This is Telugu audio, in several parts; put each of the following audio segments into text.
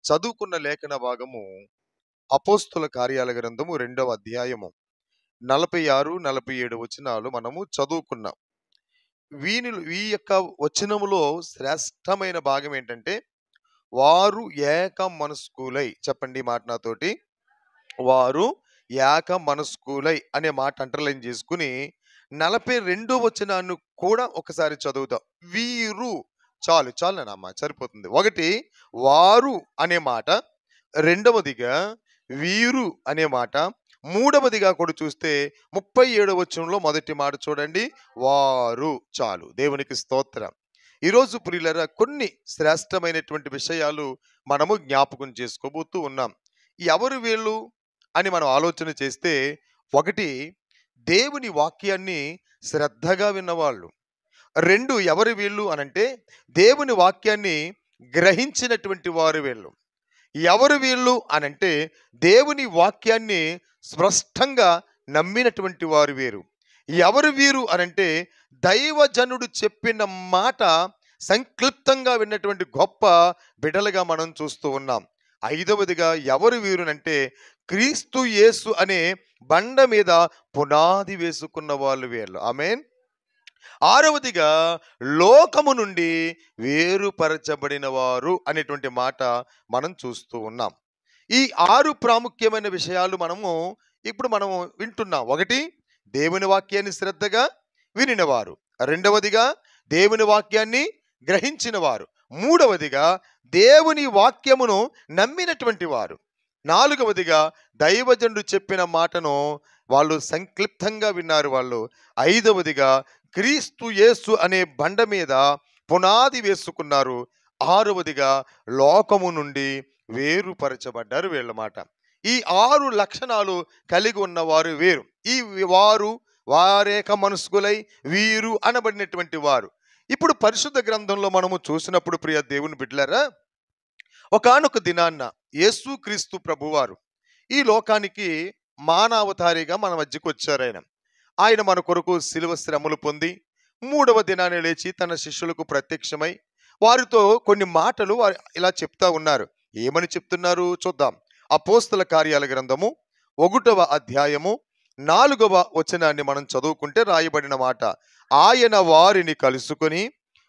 చదువుకున్న లేఖన భాగము అపోస్తుల కార్యాల గ్రంథము 2వ అధ్యాయము 46, 47 వచనాలు మనము చదువుకున్నాం. ఈ యొక్క వచనములో శ్రేష్టమైన భాగం ఏంటంటే, వారు ఏక మనస్కులై, చెప్పండి ఈ మాట నాతోటి, వారు ఏక మనస్కులై అనే మాట అండర్లైన్ చేసుకుని 42 వచనాన్ని కూడా ఒకసారి చదువుతాం. వీరు, చాలు నానమ్మ, సరిపోతుంది. ఒకటి వారు అనే మాట, రెండవదిగా వీరు అనే మాట, మూడవదిగా కూడా చూస్తే 37వ వచనంలో మొదటి మాట చూడండి, వారు. చాలు, దేవునికి స్తోత్రం. ఈరోజు ప్రియులారా, కొన్ని శ్రేష్టమైనటువంటి విషయాలు మనము జ్ఞాపకం చేసుకోబోతూ ఉన్నాం. ఎవరు వీళ్ళు అని మనం ఆలోచన చేస్తే, ఒకటి, దేవుని వాక్యాన్ని శ్రద్ధగా విన్నవాళ్ళు. రెండు, ఎవరు వీళ్ళు అనంటే, దేవుని వాక్యాన్ని గ్రహించినటువంటి వారు వీళ్ళు. ఎవరు వీళ్ళు అనంటే, దేవుని వాక్యాన్ని స్పష్టంగా నమ్మినటువంటి వారు వీరు. ఎవరు వీరు అనంటే, దైవజనుడు చెప్పిన మాట సంక్లిప్తంగా విన్నటువంటి గొప్ప బిడలుగా మనం చూస్తూ ఉన్నాం. ఐదవదిగా ఎవరు వీరునంటే, క్రీస్తు యేసు అనే బండ మీద పునాది వేసుకున్న వాళ్ళు వీళ్ళు. ఆమేన్. ఆరవదిగా లోకము నుండి వేరుపరచబడిన వారు అనేటువంటి మాట మనం చూస్తూ ఉన్నాం. ఈ 6 ప్రాముఖ్యమైన విషయాలు ఇప్పుడు మనము వింటున్నాం. ఒకటి, దేవుని వాక్యాన్ని శ్రద్ధగా వినినవారు. రెండవదిగా దేవుని వాక్యాన్ని గ్రహించిన వారు. మూడవదిగా దేవుని వాక్యమును నమ్మినటువంటి వారు. నాలుగవదిగా దైవజనుడు చెప్పిన మాటను వాళ్ళు సంక్లిప్తంగా విన్నారు వాళ్ళు. ఐదవదిగా క్రీస్తు యేసు అనే బండ మీద పునాది వేసుకున్నారు. ఆరవదిగా లోకము నుండి వేరుపరచబడ్డారు వీళ్ళమాట. ఈ 6 లక్షణాలు కలిగి ఉన్నవారు వీరు. ఈ వారు, వారేక మనస్కులై, వీరు అనబడినటువంటి వారు. ఇప్పుడు పరిశుద్ధ గ్రంథంలో మనము చూసినప్పుడు, ప్రియ దేవుని బిడ్డలారా, ఒకానొక దినాన్న యేసు క్రీస్తు ప్రభువారు ఈ లోకానికి మానవతారిగా మన మధ్యకు వచ్చారు. ఆయన మన కొరకు శిలువ శ్రమలు పొంది 3వ దినాన్ని లేచి తన శిష్యులకు ప్రత్యక్షమై వారితో కొన్ని మాటలు ఇలా చెప్తా ఉన్నారు. ఏమని చెప్తున్నారు చూద్దాం. అపోస్తల కార్యాల గ్రంథము 1వ అధ్యాయము 4వ వచనాన్ని మనం చదువుకుంటే రాయబడిన మాట, ఆయన వారిని కలుసుకొని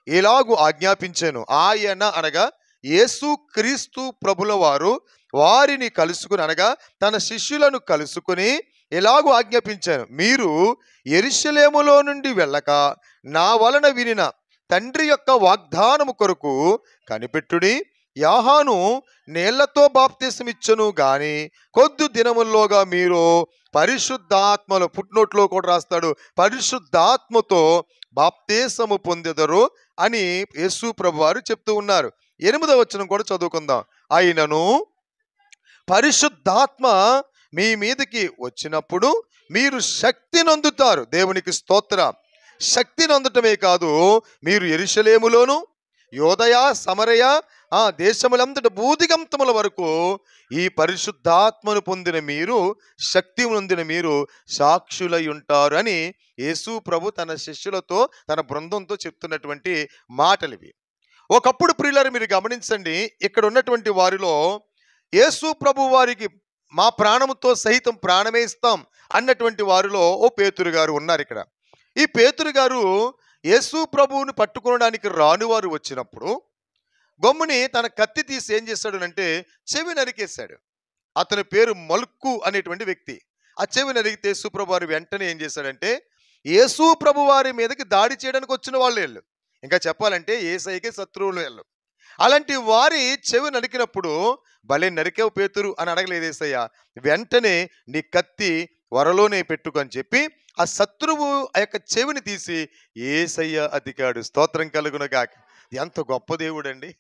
ఇలాగు ఆజ్ఞాపించాను. ఆయన అనగా యేసు క్రీస్తు ప్రభుల వారు వారిని కలుసుకుని, అనగా తన శిష్యులను కలుసుకుని ఎలాగూ ఆజ్ఞాపించాను, మీరు యెరూషలేములో నుండి వెళ్ళక నా వలన వినిన తండ్రి యొక్క వాగ్దానము కొరకు కనిపెట్టుడి. యోహాను నీళ్లతో బాప్తిసమిచ్చును గాని కొద్ది దినముల్లోగా మీరు పరిశుద్ధాత్మలో, ఫుట్నోట్లో కూడా రాస్తాడు, పరిశుద్ధాత్మతో బాప్తిసము పొందెదరు అని యేసు ప్రభు వారు చెప్తూ ఉన్నారు. 8వ వచనం కూడా చదువుకుందాం. అయినను పరిశుద్ధాత్మ మీ మీదకి వచ్చినప్పుడు మీరు శక్తి నొందుతారు. దేవునికి స్తోత్రం. శక్తి నొందటమే కాదు, మీరు యెరూషలేములోను యోదయ సమరయ దేశములంతట భూదిగంతముల వరకు ఈ పరిశుద్ధాత్మను పొందిన మీరు, శక్తి నొందిన మీరు సాక్షులై ఉంటారు అని యేసు ప్రభు తన శిష్యులతో, తన బృందంతో చెప్తున్నటువంటి మాటలు ఇవి. ఒకప్పుడు ప్రియులారా, మీరు గమనించండి, ఇక్కడ ఉన్నటువంటి వారిలో యేసు ప్రభు వారికి మా ప్రాణముతో సహితం ప్రాణమే ఇస్తాం అన్నటువంటి వారిలో ఓ పేతురు గారు ఉన్నారు. ఇక్కడ ఈ పేతురు గారు యేసు ప్రభువుని పట్టుకోవడానికి రానివారు వచ్చినప్పుడు గమ్ముని తన కత్తి తీసి ఏం చేశాడు అంటే చెవి నరికేశాడు. అతని పేరు మల్కు అనేటువంటి వ్యక్తి. ఆ చెవి నరికితే యేసు ప్రభు వారు వెంటనే ఏం చేశాడంటే, యేసు ప్రభు వారి మీదకి దాడి చేయడానికి వచ్చిన వాళ్ళు వీళ్ళు, ఇంకా చెప్పాలంటే యేసయ్యకే శత్రువులు వీళ్ళు. అలాంటి వారి చెవి నరికినప్పుడు, భలే నరికేవు పేతురు అని అడగలేదు యేసయ్య. వెంటనే నీ కత్తి వరలోనే పెట్టుకొని చెప్పి ఆ శత్రువు ఆ యొక్క చెవిని తీసి యేసయ్య అతికాడు. స్తోత్రం కలుగును గాక. ఎంత గొప్ప దేవుడండి,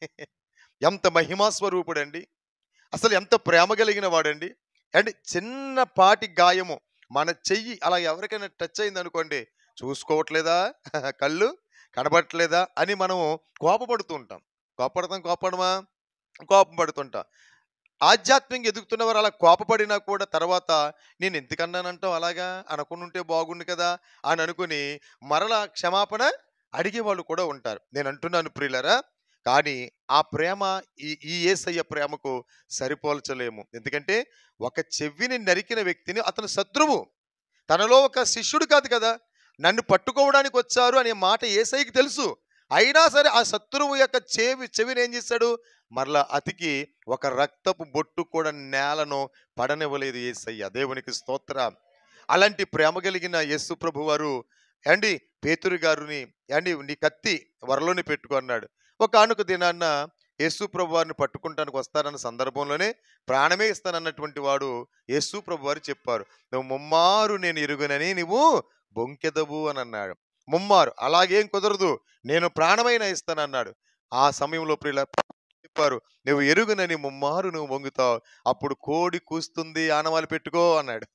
ఎంత మహిమా స్వరూపుడండి, అసలు ఎంత ప్రేమ కలిగిన వాడండి. అంటే చిన్నపాటి గాయము మన చెయ్యి అలా ఎవరికైనా టచ్ అయింది అనుకోండి, చూసుకోవట్లేదా, కళ్ళు కనబడట్లేదా అని మనం కోపపడుతూ ఉంటాం. కోపం పడుతుంటాం. ఆధ్యాత్మికంగా ఎదుగుతున్నవారు అలా కోపపడినా కూడా తర్వాత నేను ఎందుకన్నానంటావు, అలాగా అనుకుని బాగుండు కదా అని అనుకుని మరలా క్షమాపణ అడిగే వాళ్ళు కూడా ఉంటారు. నేను అంటున్నాను ప్రియులారా, కానీ ఆ ప్రేమ ఈ యేసయ్య ప్రేమకు సరిపోల్చలేము. ఎందుకంటే ఒక చెవిని నరికిన వ్యక్తిని అతను శత్రువు. తనలో ఒక శిష్యుడు కాదు కదా! నన్ను పట్టుకోవడానికి వచ్చారు అనే మాట యేసయ్యకి తెలుసు. అయినా సరే ఆ శత్రువు యొక్క చెవిని ఏం చేశాడు? మరలా అతికి ఒక రక్తపు బొట్టు కూడా నేలను పడనివ్వలేదు యేసయ్య. దేవునికి స్తోత్రం. అలాంటి ప్రేమ కలిగిన యేసు ప్రభువారు ఏవండి పేతురు గారిని ఏవండి నీ కత్తి వరలోనే పెట్టుకో అన్నాడు. ఒకానొక దినాన్న యేసు ప్రభువారిని పట్టుకుంటానికి వస్తారన్న సందర్భంలోనే ప్రాణమే ఇస్తానన్నటువంటి వాడు యేసు ప్రభువారు చెప్పారు. నువ్వు ముమ్మారు నేను ఎరుగనని నువ్వు బొంకెదవు అని అన్నాడు. ముమ్మారు అలాగేం కుదరదు, నేను ప్రాణమైనా ఇస్తానన్నాడు. ఆ సమయంలో ప్రియుల చెప్పారు, నువ్వు ఎరుగనని ముమ్మారు నువ్వు వంగుతావు, అప్పుడు కోడి కూస్తుంది ఆనవాలు పెట్టుకో అన్నాడు.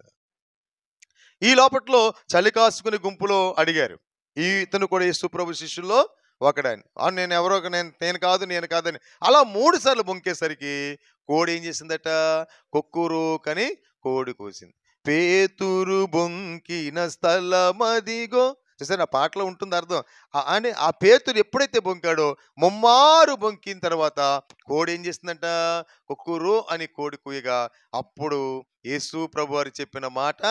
ఈ లోపట్లో చలి కాసుకుని గుంపులో అడిగారు, ఇతను కూడా యేసుప్రభు శిష్యుల్లో ఒకడని. నేను ఎవరో నేను కాదు నేను కాదని అలా 3 సార్లు బొంకేసరికి కోడి ఏం చేసిందట? కొక్కురూకని కోడి కూసింది. పేతురు బొంకిన స్థలమదిగో. చూసారా ఆ పాటలో ఉంటుంది అర్థం. అని ఆ పేతురు ఎప్పుడైతే బొంకాడో ముమ్మారు బొంకిన తర్వాత కోడి ఏం చేసిందంట? కొక్కురు అని కోడి కూయగా అప్పుడు యేసు ప్రభు వారు చెప్పిన మాట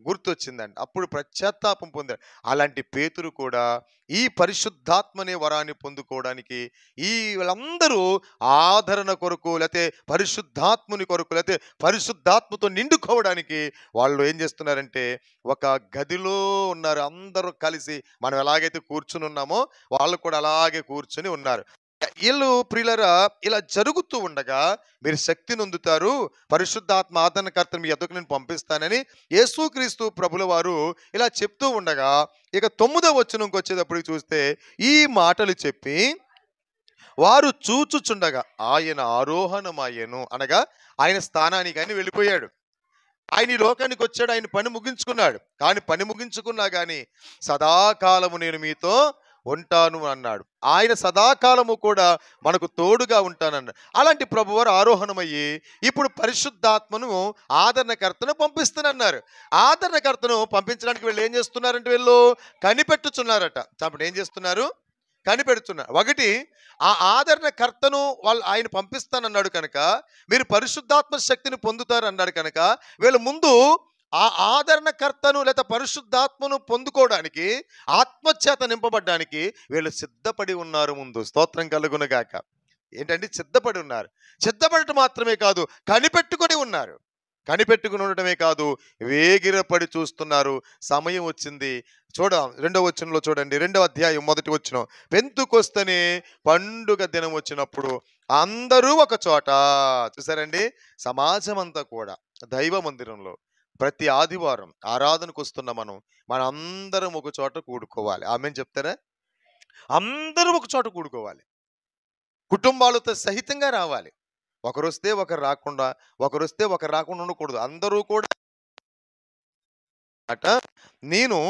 గుర్తొచ్చిందంట. అప్పుడు పశ్చాత్తాపం పొందాడు. అలాంటి పేతురు కూడా ఈ పరిశుద్ధాత్మనే వరాన్ని పొందుకోవడానికి ఈ వీళ్ళందరూ ఆదరణ కొరకు లేకపోతే పరిశుద్ధాత్ముని కొరకు లేకపోతే పరిశుద్ధాత్మతో నిండుకోవడానికి వాళ్ళు ఏం చేస్తున్నారంటే ఒక గదిలో ఉన్నారు. అందరూ కలిసి మనం ఎలాగైతే కూర్చుని ఉన్నామో వాళ్ళు కూడా అలాగే కూర్చుని ఉన్నారు. వీళ్ళు ప్రియులరా ఇలా జరుగుతూ ఉండగా మీరు శక్తి నొందుతారు, పరిశుద్ధాత్మ ఆదరణకర్తను మీ ఎద్దకు నేను పంపిస్తానని యేసుక్రీస్తు ప్రభుల వారు ఇలా చెప్తూ ఉండగా ఇక 9వ వచనంకి వచ్చేటప్పటికి చూస్తే ఈ మాటలు చెప్పి వారు చూచుచుండగా ఆయన ఆరోహణమాయెను అనగా ఆయన స్థానానికి ఆయన వెళ్ళిపోయాడు. ఆయన ఈ లోకానికి వచ్చాడు, ఆయన పని ముగించుకున్నాడు. కానీ పని ముగించుకున్నా కానీ సదాకాలము నేను మీతో ఉంటాను అన్నాడు. ఆయన సదాకాలము కూడా మనకు తోడుగా ఉంటానన్నాడు. అలాంటి ప్రభువారు ఆరోహణమయ్యి ఇప్పుడు పరిశుద్ధాత్మను ఆదరణకర్తను పంపిస్తానన్నారు. ఆదరణకర్తను పంపించడానికి వీళ్ళు ఏం చేస్తున్నారంటే వీళ్ళు కనిపెట్టుచున్నారట. అప్పుడు ఏం చేస్తున్నారు? కనిపెడుతున్నారు. ఒకటి ఆ ఆదరణకర్తను వాళ్ళు ఆయన పంపిస్తానన్నాడు కనుక మీరు పరిశుద్ధాత్మ శక్తిని పొందుతారు అన్నాడు కనుక వీళ్ళ ముందు ఆ ఆదరణకర్తను లేదా పరిశుద్ధాత్మను పొందుకోవడానికి ఆత్మచేత నింపబడ్డానికి వీళ్ళు సిద్ధపడి ఉన్నారు. ముందు స్తోత్రం కలుగునుగాక. ఏంటంటే సిద్ధపడి ఉన్నారు. సిద్ధపడటం మాత్రమే కాదు, కనిపెట్టుకొని ఉన్నారు. కనిపెట్టుకుని ఉండటమే కాదు, వేగిరపడి చూస్తున్నారు. సమయం వచ్చింది. 2వ వచనంలో చూడండి, 2వ అధ్యాయం 1వ వచనం. పెంతుకొస్తేనే పండుగ దినం వచ్చినప్పుడు అందరూ ఒక చోట. చూసారండి, సమాజం అంతా కూడా దైవ మందిరంలో ప్రతి ఆదివారం ఆరాధనకు వస్తున్న మన అందరం ఒక చోట కూడుకోవాలి. ఆమేన్ చెప్తారా? అందరూ ఒక చోట కూడుకోవాలి. కుటుంబాలతో సహితంగా రావాలి. ఒకరొస్తే ఒకరు రాకుండా, ఒకరొస్తే ఒకరు రాకుండా ఉండకూడదు. అందరూ కూడా అట నేను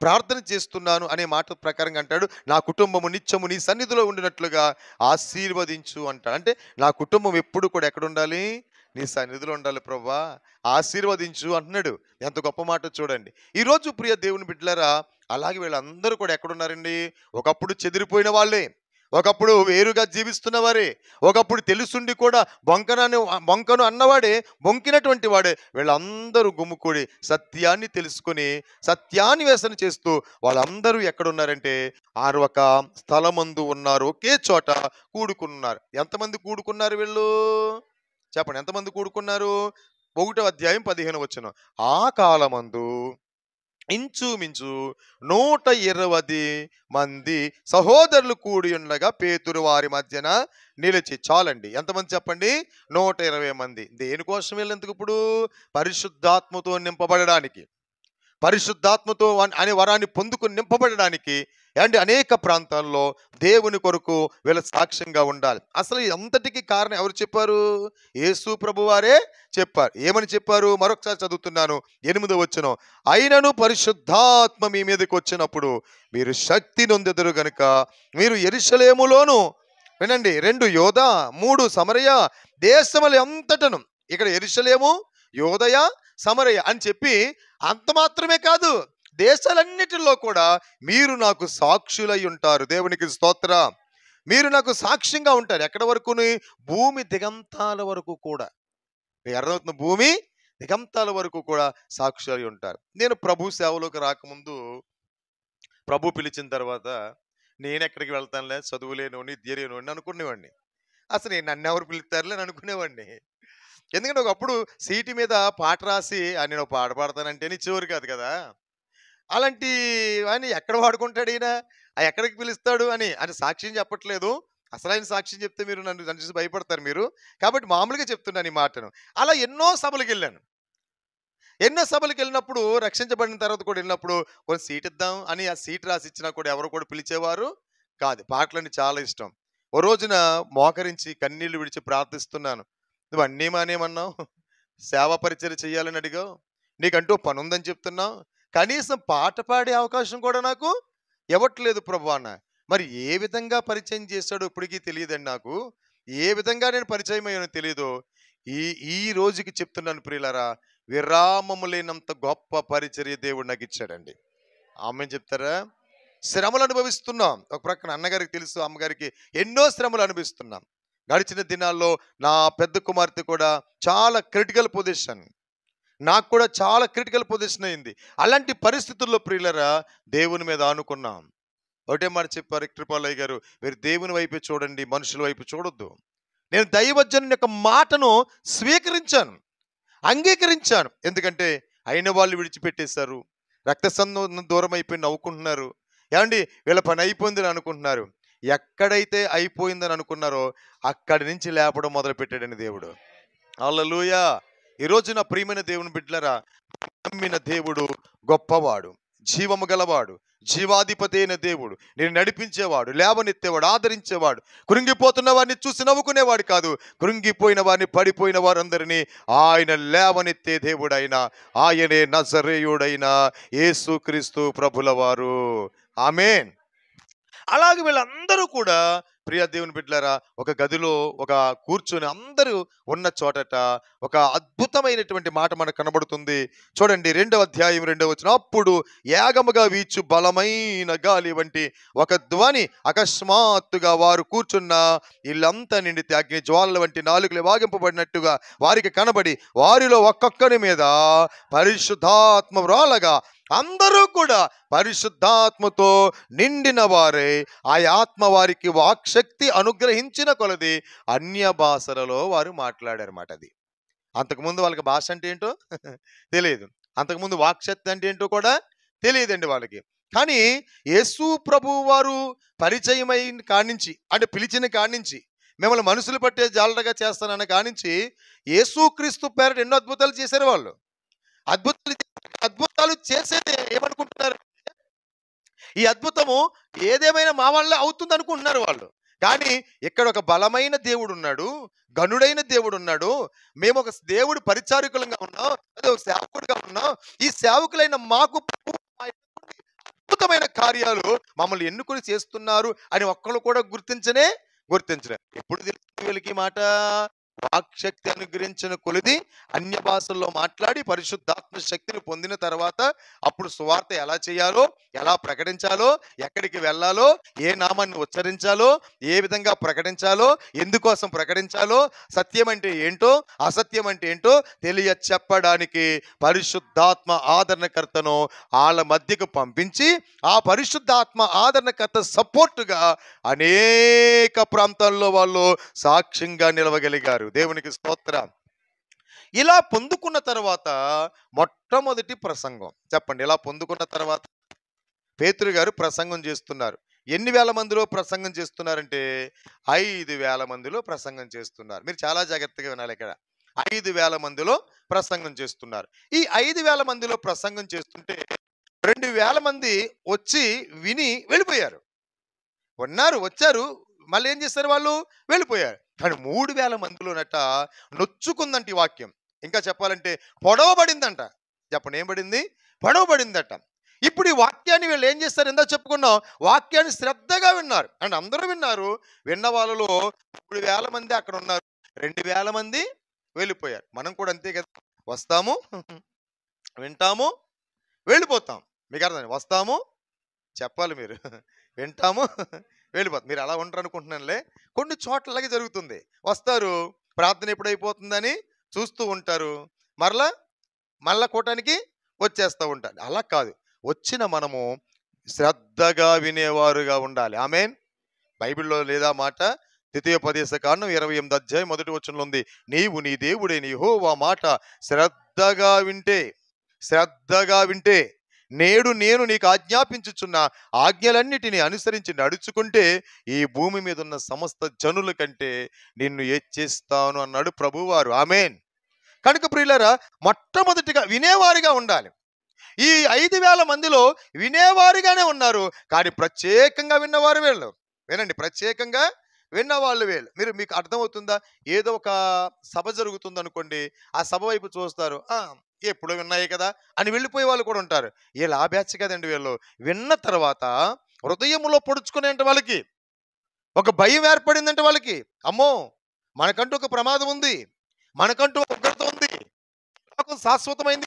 ప్రార్థన చేస్తున్నాను అనే మాట ప్రకారంగా అంటాడు, నా కుటుంబము నిత్యము నీ సన్నిధిలో ఉండినట్లుగా ఆశీర్వదించు అంటాడు. అంటే నా కుటుంబం ఎప్పుడు కూడా ఎక్కడ ఉండాలి? నీ సన్నిధిలో ఉండాలి ప్రభువా, ఆశీర్వదించు అంటున్నాడు. ఎంత గొప్ప మాట చూడండి. ఈరోజు ప్రియ దేవుని బిడ్డలారా, అలాగే వీళ్ళందరూ కూడా ఎక్కడున్నారండి? ఒకప్పుడు చెదిరిపోయిన వాళ్ళే, ఒకప్పుడు వేరుగా జీవిస్తున్న వారే, ఒకప్పుడు తెలుసుండి కూడా బొంకను అన్నవాడే బొంకినటువంటి వాడే, వీళ్ళందరూ గుమ్ముకూడి సత్యాన్ని తెలుసుకొని సత్యాన్వేషణ చేస్తూ వాళ్ళందరూ ఎక్కడున్నారంటే ఒక స్థలమందు ఉన్నారు. ఒకే చోట కూడుకున్నారు. ఎంతమంది కూడుకున్నారు వీళ్ళు? చెప్పండి, ఎంతమంది కూడుకున్నారు? 1వ అధ్యాయం 15వ వచనం. ఆ కాలమందు ఇంచుమించు 120 మంది సహోదరులు కూడి ఉండగా పేతురు వారి మధ్యన నిలిచి. చాలండి, ఎంతమంది చెప్పండి? 120 మంది. దేనికోసం వెళ్ళేందుకు? ఇప్పుడు పరిశుద్ధాత్మతో నింపబడడానికి, పరిశుద్ధాత్మతో అనే వరాన్ని పొందుకుని నింపబడడానికి అండ్ అనేక ప్రాంతాల్లో దేవుని కొరకు వీళ్ళ సాక్ష్యంగా ఉండాలి. అసలు అంతటికి కారణం ఎవరు చెప్పారు? యేసు ప్రభువారే చెప్పారు. ఏమని చెప్పారు? మరొకసారి చదువుతున్నాను, 8వ వచనం. అయినను పరిశుద్ధాత్మ మీ మీదకి వచ్చినప్పుడు మీరు శక్తి నొందెదరు గనుక మీరు యెరూషలేములోను, వినండి, 2 యోధా 3 సమరయ దేశములు అంతటను. ఇక్కడ యెరూషలేము, యోదయ, సమరయ అని చెప్పి అంత మాత్రమే కాదు, దేశాలన్నిటిలో కూడా మీరు నాకు సాక్షులై ఉంటారు. దేవునికి స్తోత్రం. మీరు నాకు సాక్ష్యంగా ఉంటారు. ఎక్కడ వరకుని? భూమి దిగంతాల వరకు కూడా. మీకు అర్థమవుతుంది? భూమి దిగంతాల వరకు కూడా సాక్షులై ఉంటారు. నేను ప్రభు సేవలోకి రాకముందు, ప్రభు పిలిచిన తర్వాత నేనెక్కడికి వెళ్తానులే, చదువులేనోడిని, విద్య లేనోడిని అనుకునేవాడిని. అసలు నన్నెవరు పిలుస్తారులే అని అనుకునేవాడిని. ఎందుకంటే ఒకప్పుడు సీటు మీద పాట రాసి నేను ఒక పాట పాడతానంటేనే ఇచ్చేవారు కాదు కదా! అలాంటి వాడిని ఎక్కడ వాడుకుంటాడు ఈయన? ఎక్కడికి పిలుస్తాడు అని. అని సాక్ష్యం చెప్పట్లేదు. అసలైన సాక్ష్యం చెప్తే మీరు నన్ను నన్ను చూసి భయపడతారు మీరు. కాబట్టి మామూలుగా చెప్తున్నాను ఈ మాటను. అలా ఎన్నో సభలకెళ్ళాను. ఎన్నో సభలకెళ్ళినప్పుడు, రక్షించబడిన తర్వాత కూడా వెళ్ళినప్పుడు, కొంచెం సీట్ ఇద్దాం అని ఆ సీట్ రాసిచ్చినా కూడా ఎవరు కూడా పిలిచేవారు కాదు. పాటలంటే చాలా ఇష్టం. ఓ రోజున మోకరించి కన్నీళ్లు విడిచి ప్రార్థిస్తున్నాను. "నువ్వు అన్నీ మానేయమన్నావు. సేవా పరిచర్య చేయాలని అడిగావు. నీకంటూ పనుందని చెప్తున్నావు. కనీసం పాట పాడే అవకాశం కూడా నాకు ఇవ్వట్లేదు ప్రభువా" అన్నా. మరి ఏ విధంగా పరిచయం చేశాడో ఇప్పటికీ తెలియదండి నాకు. ఏ విధంగా నేను పరిచయం అయ్యానో తెలీదు. ఈ ఈ రోజుకి చెప్తున్నాను ప్రియులారా, విరామము లేనంత గొప్ప పరిచర్య దేవుడు నాకిచ్చాడండి. ఆమేన్ చెప్తారా? శ్రమలు అనుభవిస్తున్నాం. ఒక ప్రక్కన అన్నగారికి తెలుసు, అమ్మగారికి ఎన్నో శ్రమలు అనుభవిస్తున్నాం. గడిచిన దినాల్లో నా పెద్ద కుమార్తె కూడా చాలా క్రిటికల్ పొజిషన్. నాకు కూడా చాలా క్రిటికల్ పొజిషన్ అయింది. అలాంటి పరిస్థితుల్లో ప్రియులరా దేవుని మీద ఆనుకున్నాం. ఒకటే మాట చెప్పారు కృపాలయ్య గారు, మీరు దేవుని వైపు చూడండి, మనుషుల వైపు చూడొద్దు. నేను దైవజనుని యొక్క మాటను స్వీకరించాను, అంగీకరించాను. ఎందుకంటే అయిన వాళ్ళు విడిచిపెట్టేశారు. రక్త సంబంధం దూరం అయిపోయి నవ్వుకుంటున్నారు. ఏమండి వీళ్ళ పని అయిపోయిందని అనుకుంటున్నారు. ఎక్కడైతే అయిపోయిందని అనుకున్నారో అక్కడి నుంచి లేపడం మొదలుపెట్టాడండి దేవుడు. హల్లెలూయా! ఈరోజు నా ప్రియమైన దేవుని బిడ్డలారా, నమ్మిన దేవుడు గొప్పవాడు, జీవము గలవాడు, జీవాధిపతి అయిన దేవుడు, నేను నడిపించేవాడు, లేవనెత్తేవాడు, ఆదరించేవాడు, కృంగిపోతున్న వారిని చూసి నవ్వుకునేవాడు కాదు, కృంగిపోయిన వారిని, పడిపోయిన వారందరినీ ఆయన లేవనెత్తే దేవుడైన ఆయనే నజరేయుడైన యేసుక్రీస్తు ప్రభుల వారు. ఆమేన్. అలాగే వీళ్ళందరూ కూడా ప్రియ దేవుని బిడ్డలారా ఒక గదిలో ఒక కూర్చొని అందరూ ఉన్న చోటట ఒక అద్భుతమైనటువంటి మాట మనకు కనబడుతుంది. చూడండి 2వ అధ్యాయం 2వ వచనం. అప్పుడు ఏగముగా వీచు బలమైన గాలి వంటి ఒక ధ్వని అకస్మాత్తుగా వారు కూర్చున్న ఇల్లంతా నిండితే అగ్ని జ్వాలల వంటి నాలుకలు వాగింపబడినట్టుగా వారికి కనబడి వారిలో ఒక్కొక్కరి మీద పరిశుద్ధాత్మ వ్రాలగా అందరూ కూడా పరిశుద్ధాత్మతో నిండిన వారే ఆ ఆత్మ వారికి వాక్శక్తి అనుగ్రహించిన కొలది అన్య భాషలలో వారు మాట్లాడారన్నమాట. అది అంతకుముందు వాళ్ళకి భాష అంటే ఏంటో తెలియదు, అంతకుముందు వాక్శక్తి అంటే ఏంటో కూడా తెలియదండి వాళ్ళకి. కానీ యేసు ప్రభు వారు పరిచయం అయిన కానించి, అంటే పిలిచిన కానించి, మిమ్మల్ని మనుషులు పట్టే జాలడగా చేస్తానన్న కానించి యేసుక్రీస్తు పేరట ఎన్నో అద్భుతాలు చేశారు వాళ్ళు. అద్భుతాలు చేసేది ఏమనుకుంటున్నారు? ఈ అద్భుతము ఏదేమైనా మా వల్ల అవుతుంది అనుకుంటున్నారు వాళ్ళు. కానీ ఇక్కడ ఒక బలమైన దేవుడు ఉన్నాడు, గనుడైన దేవుడు ఉన్నాడు. మేము ఒక దేవుడి పరిచారకులంగా ఉన్నాం, అదే ఒక సేవకుడిగా ఉన్నాం. ఈ సేవకులైన మాకు అద్భుతమైన కార్యాలు మమ్మల్ని ఎన్నుకొని చేస్తున్నారు అని ఒక్కళ్ళు కూడా గుర్తించలే. ఎప్పుడు తెలుస్తుంది వీళ్ళకి మాట? వాక్శక్తి అనుగ్రహించిన కొలిది అన్య భాషల్లో మాట్లాడి పరిశుద్ధాత్మ శక్తిని పొందిన తర్వాత అప్పుడు సువార్త ఎలా చేయాలో, ఎలా ప్రకటించాలో, ఎక్కడికి వెళ్ళాలో, ఏ నామాన్ని ఉచ్చరించాలో, ఏ విధంగా ప్రకటించాలో, ఎందుకోసం ప్రకటించాలో, సత్యం అంటే ఏంటో, అసత్యం అంటే ఏంటో తెలియ చెప్పడానికి పరిశుద్ధాత్మ ఆదరణకర్తను వాళ్ళ మధ్యకు పంపించి ఆ పరిశుద్ధాత్మ ఆదరణకర్త సపోర్టుగా అనేక ప్రాంతాల్లో వాళ్ళు సాక్ష్యంగా నిలవగలిగారు. దేవునికి స్తోత్రం. ఇలా పొందుకున్న తర్వాత మొట్టమొదటి ప్రసంగం చెప్పండి. ఇలా పొందుకున్న తర్వాత పేతురు గారు ప్రసంగం చేస్తున్నారు. ఎన్ని వేల మందిలో ప్రసంగం చేస్తున్నారంటే 5,000 మందిలో ప్రసంగం చేస్తున్నారు. మీరు చాలా జాగ్రత్తగా వినాలి. ఇక్కడ 5,000 మందిలో ప్రసంగం చేస్తున్నారు. ఈ 5,000 మందిలో ప్రసంగం చేస్తుంటే 2,000 మంది వచ్చి విని వెళ్ళిపోయారు. వచ్చారు, మళ్ళీ ఏం చేస్తారు? వాళ్ళు వెళ్ళిపోయారు. కానీ 3,000 మందిలోనట నొచ్చుకుందంట ఈ వాక్యం. ఇంకా చెప్పాలంటే పొడవబడిందంట. చెప్పండి, ఏం పడింది? పొడవబడిందట. ఇప్పుడు ఈ వాక్యాన్ని వీళ్ళు ఏం చేస్తారు? ఎంతో చెప్పుకున్నాం, వాక్యాన్ని శ్రద్ధగా విన్నారు. అండ్ అందరూ విన్నారు. విన్న వాళ్ళలో 3,000 మంది అక్కడ ఉన్నారు, 2,000 మంది వెళ్ళిపోయారు. మనం కూడా అంతే కదా, వస్తాము, వింటాము, వెళ్ళిపోతాం. మీకు అర్థం? వస్తాము, చెప్పాలి మీరు, వింటాము, వెళ్ళిపోతుంది. మీరు అలా ఉండరు అనుకుంటున్నానులే. కొన్ని చోట్లలాగే జరుగుతుంది. వస్తారు, ప్రార్థన ఎప్పుడైపోతుందని చూస్తూ ఉంటారు. మరలా మళ్ళా కూటానికి వచ్చేస్తూ ఉంటారు. అలా కాదు. వచ్చిన మనము శ్రద్ధగా వినేవారుగా ఉండాలి. ఆమేన్. బైబిల్‌లో లేదా మాట? ద్వితీయోపదేశ కాండం 28 అధ్యాయం మొదటి వచనంలో ఉంది. నీవు నీ దేవుడైన యెహోవా మాట శ్రద్ధగా వింటే, శ్రద్ధగా వింటే, నేడు నేను నీకు ఆజ్ఞాపించుచున్న ఆజ్ఞలన్నిటిని అనుసరించి నడుచుకుంటే ఈ భూమి మీద ఉన్న సమస్త జనుల కంటే నిన్ను హెచ్చిస్తాను అన్నాడు ప్రభువారు. ఆమేన్. కనుక ప్రియులారా, మొట్టమొదటిగా వినేవారిగా ఉండాలి. ఈ 5,000 మందిలో వినేవారుగానే ఉన్నారు. కానీ ప్రత్యేకంగా విన్నవారు వీళ్ళు. వినండి, ప్రత్యేకంగా విన్నవాళ్ళు వీళ్ళు. మీకు అర్థమవుతుందా? ఏదో ఒక సభ జరుగుతుందనుకోండి, ఆ సభ వైపు చూస్తారు. ఎప్పుడో విన్నాయి కదా అని వెళ్ళిపోయే వాళ్ళు కూడా ఉంటారు. వీళ్ళు ఆ బ్యాచ్ కదండి వీళ్ళు. విన్న తర్వాత హృదయంలో పొడుచుకునేంట వాళ్ళకి ఒక భయం ఏర్పడిందంటే వాళ్ళకి, అమ్మో మనకంటూ ఒక ప్రమాదం ఉంది, మనకంటూ ఒక ఉగ్రత ఉంది, లోకం శాశ్వతమైంది,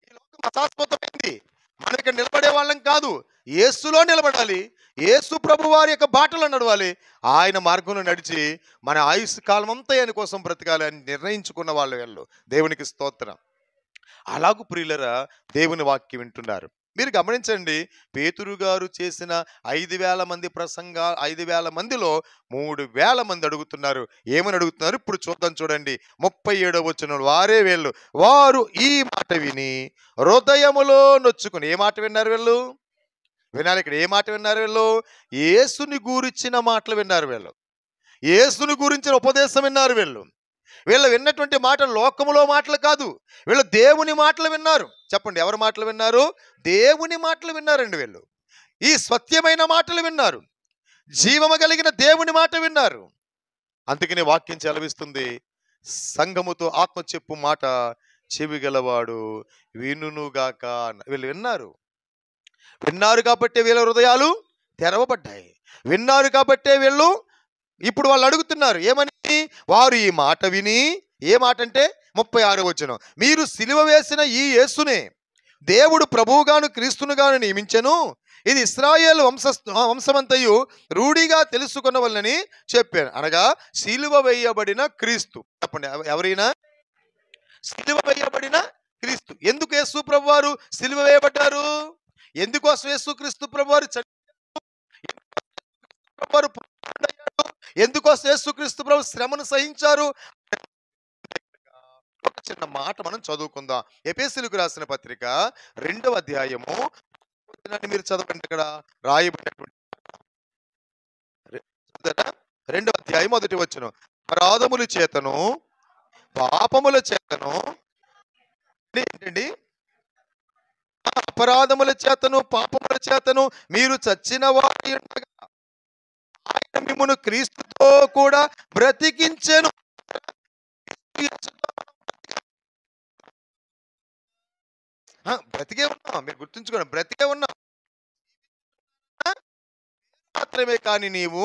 ఈ లోకం అశాశ్వతమైంది, మనం ఇక్కడ నిలబడే వాళ్ళం కాదు, యేసులో నిలబడాలి, యేసు ప్రభు వారి యొక్క బాటలో నడవాలి, ఆయన మార్గంలో నడిచి మన ఆయుష్ కాలం అంతా ఆయన కోసం బ్రతకాలి అని నిర్ణయించుకున్న వాళ్ళు వీళ్ళు. దేవునికి స్తోత్రం. అలాగు ప్రియులరా, దేవుని వాక్యం వింటున్నారు. మీరు గమనించండి, పేతురు గారు చేసిన 5,000 మంది 5,000 మందిలో 3,000 మంది అడుగుతున్నారు. ఏమని అడుగుతున్నారు ఇప్పుడు చూద్దాం. చూడండి 37వ వచనం. వారే వీళ్ళు, వారు ఈ మాట విని హృదయములో నొచ్చుకుని. ఏ మాట విన్నారు వీళ్ళు? వినాలి ఇక్కడ. ఏ మాట విన్నారు వీళ్ళు? యేసుని గూర్చిన మాటలు విన్నారు వీళ్ళు. యేసుని గురించిన ఉపదేశం విన్నారు వీళ్ళు. వీళ్ళు విన్నటువంటి మాటలు లోకములో మాటలు కాదు, వీళ్ళు దేవుని మాటలు విన్నారు. చెప్పండి, ఎవరి మాటలు విన్నారు? దేవుని మాటలు విన్నారండి వీళ్ళు. ఈ సత్యమైన మాటలు విన్నారు, జీవము కలిగిన దేవుని మాట విన్నారు. అందుకని వాక్యం సెలవిస్తుంది, సంఘముతో ఆత్మ చెప్పు మాట చెవిగలవాడు వినుగాక. వీళ్ళు విన్నారు కాబట్టే వీళ్ళ హృదయాలు తెరవబడ్డాయి. విన్నారు కాబట్టే వీళ్ళు ఇప్పుడు వాళ్ళు అడుగుతున్నారు. ఏమని? వారు ఈ మాట విని, ఏ మాట అంటే 36వ వచనం, మీరు సిలువ వేసిన ఈ యేసునే దేవుడు ప్రభువుగాను క్రీస్తునుగాను నియమించెను, ఇది ఇశ్రాయేలు వంశమంతయు రూఢిగా తెలుసుకున్నవలని చెప్పాను. అనగా సిలువ వేయబడిన క్రీస్తు. చెప్పండి, ఎవరైనా సిలువ వేయబడిన క్రీస్తు. ఎందుకు యేసు ప్రభు వారు సిలువ వేయబడ్డారు? ఎందుకోసం యేసు క్రీస్తు ప్రభు వారు ఎందుకోసం యేసుక్రీస్తు ప్రభు శ్రమను సహించారు? ఒక చిన్న మాట మనం చదువుకుందాం. ఎఫెసీయులకు రాసిన పత్రిక 2వ అధ్యాయము మీరు చదవండి. ఇక్కడ రాయబడినటువంటి 2వ అధ్యాయం 1వ వచనం, అపరాధముల చేతను పాపముల చేతను, ఏంటండి? అపరాధముల చేతను పాపముల చేతను మీరు చచ్చిన వారి ఉండగా ఆయన మిమ్మును క్రీస్తుతో కూడా బ్రతికించెను. బ్రతికే ఉన్నాం. మీరు గుర్తుంచుకోండి, బ్రతికే ఉన్నాం మాత్రమే, కానీ నీవు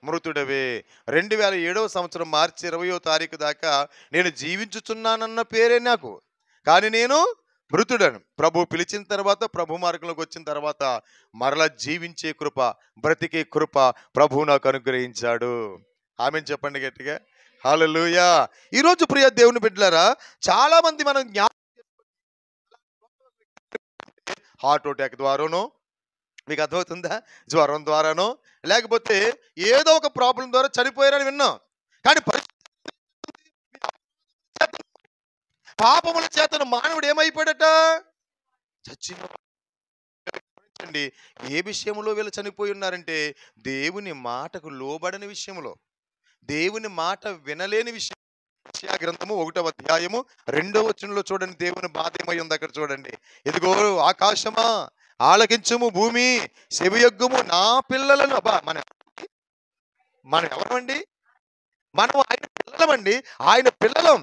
మృతుడవే. 2007వ సంవత్సరం మార్చి 20వ తారీఖు దాకా నేను జీవించుచున్నానన్న పేరే నాకు, కానీ నేను మృతుడను. ప్రభు పిలిచిన తర్వాత, ప్రభు మార్గంలోకి వచ్చిన తర్వాత మరలా జీవించే కృప, బ్రతికే కృప ప్రభు నాకు అనుగ్రహించాడు. ఆమేన్ చెప్పండి గట్టిగా. హల్లెలూయా. ఈరోజు ప్రియ దేవుని బిడ్డలారా, చాలా మంది మనం హార్ట్ అటాక్ ద్వారానో, మీకు అర్థమవుతుందా, జ్వరం ద్వారానో, లేకపోతే ఏదో ఒక ప్రాబ్లం ద్వారా చనిపోయారని విన్నాం. కానీ పాపముల చేతను మానవుడు ఏమైపోయాడట? చచ్చిందండి. ఏ విషయంలో వీళ్ళు చనిపోయి ఉన్నారంటే, దేవుని మాటకు లోబడని విషయంలో, దేవుని మాట వినలేని విషయం. యెషయా గ్రంథము 1వ అధ్యాయము 2వ వచనంలో చూడండి, దేవుని బాధ ఏమై ఉంది అక్కడ చూడండి. ఇదిగో ఆకాశమా ఆలకించుము, భూమి చెవియొగ్గుము నా పిల్లలను. మనం ఎవరమండి? మనం ఆయన పిల్లలమండి. ఆయన పిల్లలం.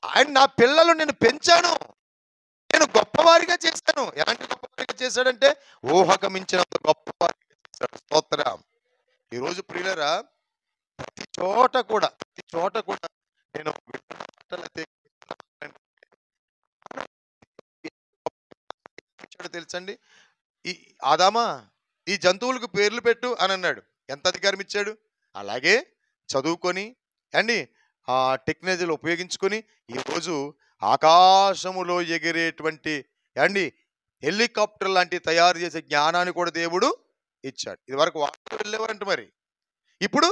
ఆయన నా పిల్లలు, నేను పెంచాను, నేను గొప్పవారిగా చేశాను. ఎలాంటి గొప్పవారిగా చేశాడంటే ఊహకు మించినంత గొప్పవారిగా చేశాడు. స్తోత్రం. ఈరోజు ప్రియులరా, ప్రతి చోట కూడా నేను తెలుసండి. ఈ ఆదామా, ఈ జంతువులకు పేర్లు పెట్టు అని అన్నాడు. ఎంత అధికారం ఇచ్చాడు? అలాగే చదువుకొని అండి ఆ టెక్నాలజీలు ఉపయోగించుకొని ఈరోజు ఆకాశములో ఎగిరేటువంటి అండి హెలికాప్టర్ లాంటి తయారు చేసే జ్ఞానాన్ని కూడా దేవుడు ఇచ్చాడు. ఇది వరకు వాటర్ వెళ్ళేవారంట. మరి ఇప్పుడు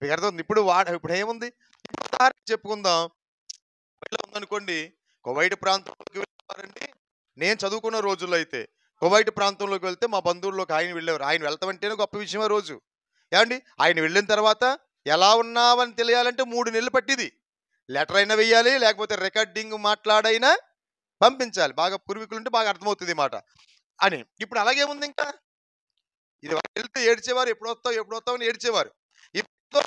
మీకు అర్థమవుతుంది. ఇప్పుడు ఏముంది? ఇప్పుడు ఉదాహరణ చెప్పుకుందాం. ఇలా ఉందనుకోండి, కువైట్ ప్రాంతంలోకి వెళ్ళేవారండి. నేను చదువుకున్న రోజుల్లో అయితే కువైట్ ప్రాంతంలోకి వెళ్తే మా బంధువుల్లోకి ఆయన వెళ్ళేవారు. ఆయన వెళ్తామంటేనే గొప్ప విషయం ఆ రోజు. ఏమండి ఆయన వెళ్ళిన తర్వాత ఎలా ఉన్నావని తెలియాలంటే 3 నెలలు పట్టింది. లెటర్ అయినా వెయ్యాలి, లేకపోతే రికార్డింగ్ మాట్లాడైనా పంపించాలి. బాగా పూర్వీకులు ఉంటే బాగా అర్థమవుతుంది ఈ మాట అని. ఇప్పుడు అలాగే ఉంది. ఇంకా ఇది వెళ్తే ఏడ్చేవారు, ఎప్పుడు వస్తావు అని ఏడ్చేవారు. ఇప్పుడు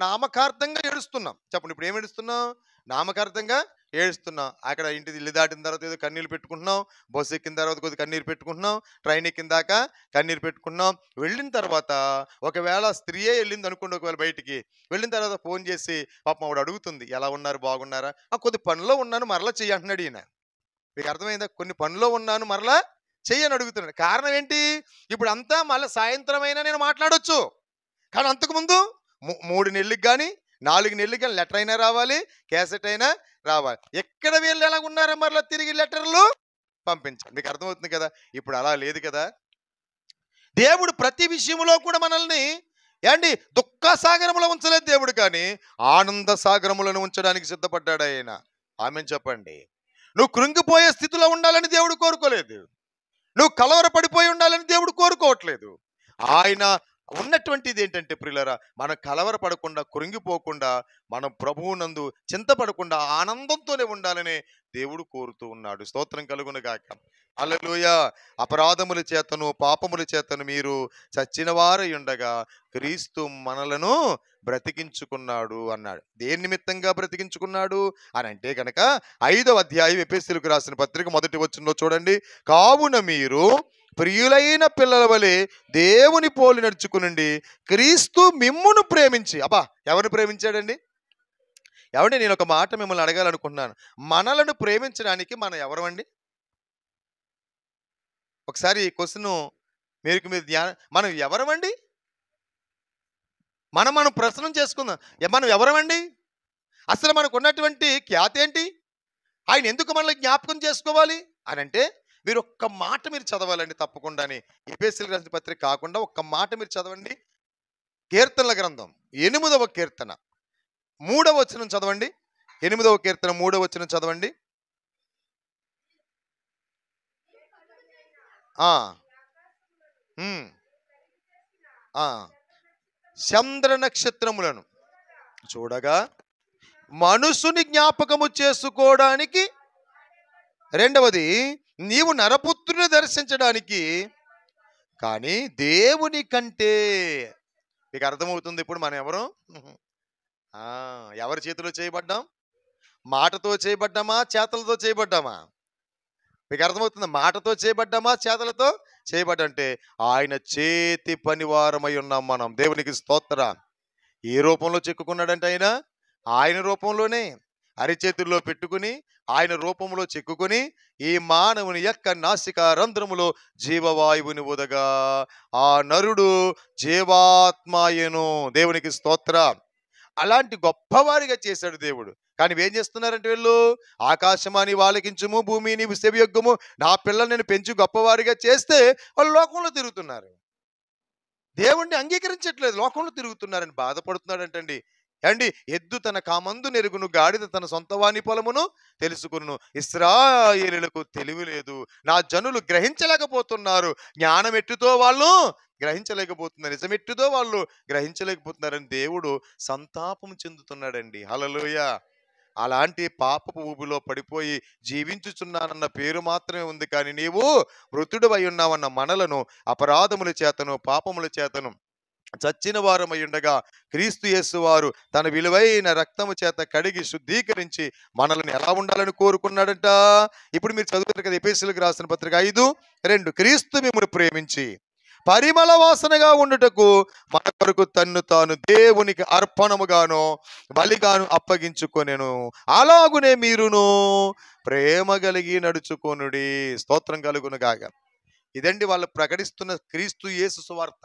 నామకార్థంగా ఏడుస్తున్నాం. చెప్పండి, ఇప్పుడు ఏం ఏడుస్తున్నాం? నామకార్థంగా ఏడుస్తున్నాం. అక్కడ ఇల్లు దాటిన తర్వాత ఏదో కన్నీళ్ళు పెట్టుకుంటున్నాం, బస్సు ఎక్కిన తర్వాత కొద్ది కన్నీరు పెట్టుకుంటున్నాం, ట్రైన్ ఎక్కిన దాకా కన్నీరు పెట్టుకున్నాం. వెళ్ళిన తర్వాత ఒకవేళ స్త్రీయే వెళ్ళింది అనుకోండి, ఒకవేళ బయటికి వెళ్ళిన తర్వాత ఫోన్ చేసి పాపం ఆవిడ అడుగుతుంది, ఎలా ఉన్నారు, బాగున్నారా? కొద్ది పనిలో ఉన్నాను, మరలా చెయ్యి అంటున్నాడు ఈయన. మీకు అర్థమైందా? కొన్ని పనిలో ఉన్నాను, మరలా చెయ్యని అడుగుతున్నాడు. కారణం ఏంటి? ఇప్పుడు అంతా మళ్ళీ సాయంత్రం అయినా నేను మాట్లాడొచ్చు. కానీ అంతకుముందు 3 నెలలకు కానీ 4 నెలలకు కానీ లెటర్ అయినా రావాలి, క్యాసెట్ అయినా రావాలి. ఎక్కడ వీళ్ళు ఎలా ఉన్నారో మరలా తిరిగి లెటర్లు పంపించాలి. మీకు అర్థమవుతుంది కదా? ఇప్పుడు అలా లేదు కదా. దేవుడు ప్రతి విషయంలో కూడా మనల్ని దుఃఖ సాగరములో ఉంచలేదు దేవుడు, కానీ ఆనంద సాగరములను ఉంచడానికి సిద్ధపడ్డాడు ఆయన. ఆమేన్ చెప్పండి. నువ్వు కృంగిపోయే స్థితిలో ఉండాలని దేవుడు కోరుకోలేదు. నువ్వు కలవరపడిపోయి ఉండాలని దేవుడు కోరుకోవట్లేదు. ఆయన ఉన్నటువంటిది ఏంటంటే ప్రియులారా, మనం కలవరపడకుండా, కృంగిపోకుండా, మనం ప్రభువునందు చింతపడకుండా ఆనందంతోనే ఉండాలని దేవుడు కోరుతూ ఉన్నాడు. స్తోత్రం కలుగును గాక. హల్లెలూయా. అపరాధముల చేతను పాపముల చేతను మీరు చచ్చిన వారై ఉండగా క్రీస్తు మనలను బ్రతికించుకున్నాడు అన్నాడు. దేని నిమిత్తంగా బ్రతికించుకున్నాడు అని అంటే కనుక 5వ అధ్యాయం ఎఫెసీయులకు రాసిన పత్రిక 1వ వచనంలో చూడండి. కావున మీరు ప్రియులైన పిల్లల వలె దేవుని పోలి నడుచుకునండి, క్రీస్తు మిమ్మును ప్రేమించి. ఎవరిని ప్రేమించాడండి? నేను ఒక మాట మిమ్మల్ని అడగాలనుకుంటున్నాను. మనలను ప్రేమించడానికి మనం ఎవరమండి? ఒకసారి ఈ క్వశ్చన్ మీరు మనం ఎవరమండి? మనం ప్రశ్న చేసుకుందాం. మనం ఎవరమండి? అసలు మనకు ఉన్నటువంటి ఖ్యాతి ఏంటి? ఆయన ఎందుకు మనల్ని జ్ఞాపకం చేసుకోవాలి అని అంటే మీరు ఒక్క మాట మీరు చదవాలండి తప్పకుండాని. ఎఫెసీయులకు రాసిన పత్రిక కాకుండా ఒక్క మాట మీరు చదవండి. కీర్తనల గ్రంథం 8వ కీర్తన 3వ వచనం చదవండి. 8వ కీర్తన 3వ వచనం చదవండి. చంద్ర నక్షత్రములను చూడగా మనుషుని జ్ఞాపకము చేసుకోవడానికి, రెండవది నీవు నరపుత్రుని దర్శించడానికి, కానీ దేవుని కంటే. మీకు అర్థమవుతుంది ఇప్పుడు మనం ఎవరు? ఎవరి చేతిలో చేయబడ్డాం? మాటతో చేయబడ్డామా, చేతలతో చేయబడ్డామా? మీకు అర్థమవుతుంది? మాటతో చేయబడ్డామా, చేతలతో చేయబడ్డంటే ఆయన చేతి పనివారమై ఉన్నాం మనం. దేవునికి స్తోత్రం. ఏ రూపంలో చెక్కుకున్నాడంటే ఆయన రూపంలోనే అరిచేతుల్లో పెట్టుకుని ఆయన రూపంలో చెక్కుకొని ఈ మానవుని యొక్క నాసిక రంధ్రములో జీవవాయువుని ఉదగా ఆ నరుడు జీవాత్మాయను. దేవునికి స్తోత్రం. అలాంటి గొప్పవారిగా చేశాడు దేవుడు. కానీ ఏం చేస్తున్నారంటే వీళ్ళు, ఆకాశమాని వాలకించుము, భూమి నీవు సెవియొగ్గుము, నా పిల్లలు నేను పెంచి గొప్పవారిగా చేస్తే వాళ్ళు లోకంలో తిరుగుతున్నారు. దేవుణ్ణి అంగీకరించట్లేదు, లోకంలో తిరుగుతున్నారని బాధపడుతున్నాడంటండి. ఎద్దు తన కామందు నెరుగును, గాడిద తన సొంతవాని పొలమును తెలుసుకును. ఇశ్రాయేలులకు తెలివి లేదు, నా జనులు గ్రహించలేకపోతున్నారు. జ్ఞానం ఎట్టుతో వాళ్ళు గ్రహించలేకపోతున్నారు, నిజమెట్టుతో వాళ్ళు గ్రహించలేకపోతున్నారని దేవుడు సంతాపం చెందుతున్నాడండి. హల్లెలూయా. అలాంటి పాపపు ఊబిలో పడిపోయి జీవించుచున్నానన్న పేరు మాత్రమే ఉంది, కానీ నీవు మృతుడవై ఉన్నావన్న మనలను అపరాధముల చేతను పాపముల చేతను చచ్చిన వారమై ఉండగా క్రీస్తు యేసు వారు తన విలువైన రక్తము చేత కడిగి శుద్ధీకరించి మనల్ని ఎలా ఉండాలని కోరుకున్నాడంట. ఇప్పుడు మీరు చదువుతారు కదా, ఎఫెసీయులకు రాసిన పత్రిక 5:2. క్రీస్తు మిమ్మును ప్రేమించి పరిమళ వాసనగా ఉండుటకు మన కొరకు తన్ను తాను దేవునికి అర్పణముగాను బలిగాను అప్పగించుకొనెను. అలాగునే మీరును ప్రేమ కలిగి నడుచుకొనుడి. స్తోత్రం కలుగును గాక. ఇదండి వాళ్ళు ప్రకటిస్తున్న క్రీస్తు యేసు సువార్త.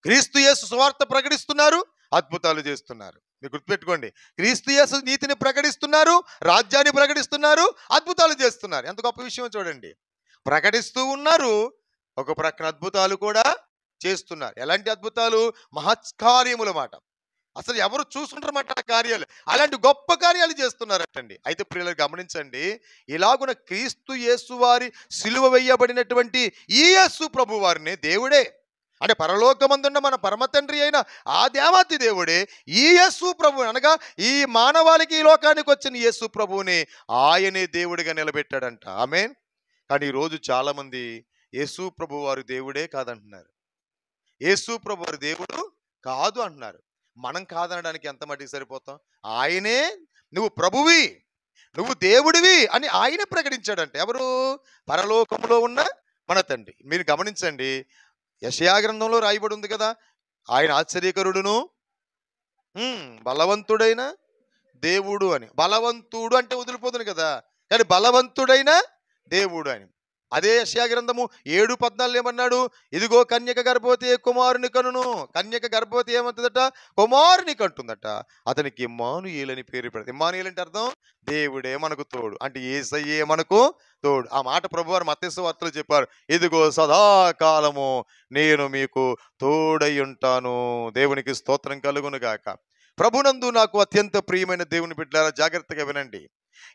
క్రీస్తు యేసు సువార్త ప్రకటిస్తున్నారు, అద్భుతాలు చేస్తున్నారు. మీరు గుర్తుపెట్టుకోండి, క్రీస్తు యేసు నీతిని ప్రకటిస్తున్నారు, రాజ్యాన్ని ప్రకటిస్తున్నారు, అద్భుతాలు చేస్తున్నారు. ఎంత గొప్ప విషయం చూడండి. ప్రకటిస్తూ ఉన్నారు, ఒక ప్రక్కన అద్భుతాలు కూడా చేస్తున్నారు. ఎలాంటి అద్భుతాలు? మహత్కార్యముల మాట. అసలు ఎవరు చూసుంటారన్నమాట ఆ కార్యాలు. అలాంటి గొప్ప కార్యాలు చేస్తున్నారటండి. అయితే ప్రియులు గమనించండి, ఇలాగున క్రీస్తు యేసు వారి సిలువ వేయబడినటువంటి ఈ యేసు ప్రభు వారిని దేవుడే, అంటే పరలోకమందున్న మన పరమ తండ్రి అయిన ఆ దేవాతి దేవుడే ఈ యేసు ప్రభు, అనగా ఈ మానవాళికి ఈ లోకానికి వచ్చిన యేసు ప్రభువుని ఆయనే దేవుడిగా నిలబెట్టాడంట. ఆమేన్. కానీ ఈరోజు చాలా మంది యేసు ప్రభు వారు దేవుడే కాదంటున్నారు. యేసు ప్రభు వారి దేవుడు కాదు అంటున్నారు. మనం కాదనడానికి ఎంత మటుకు సరిపోతాం? ఆయనే నువ్వు ప్రభువి, నువ్వు దేవుడివి అని ఆయనే ప్రకటించాడంట. ఎవరు? పరలోకంలో ఉన్న మన తండ్రి. మీరు గమనించండి, యెషయా గ్రంథంలో రాయబడి ఉంది కదా, ఆయన ఆశ్చర్యకరుడును బలవంతుడైన దేవుడు అని. బలవంతుడు అంటే వదిలిపోతుంది కదా, కానీ బలవంతుడైన దేవుడు అని. అదే యెషయా గ్రంథము 7:14 ఏమన్నాడు? ఇదిగో కన్యక గర్భవతి కుమారుని కనును. కన్యక గర్భవతి ఏమంటుందట? కుమారుని కంటుందట. అతనికి ఇమ్మానుయేలు అని పేరు పెడతారు. ఇమ్మానుయేలు అంటే అర్థం దేవుడే మనకు తోడు, అంటే యేసయ్యే మనకు తోడు. ఆ మాట ప్రభువారు మత్తయి సువార్తలో చెప్పారు. ఇదిగో సదాకాలము నేను మీకు తోడై ఉంటాను. దేవునికి స్తోత్రం కలుగును గాక. ప్రభునందు నాకు అత్యంత ప్రియమైన దేవుని బిడ్డలారా, జాగ్రత్తగా వినండి.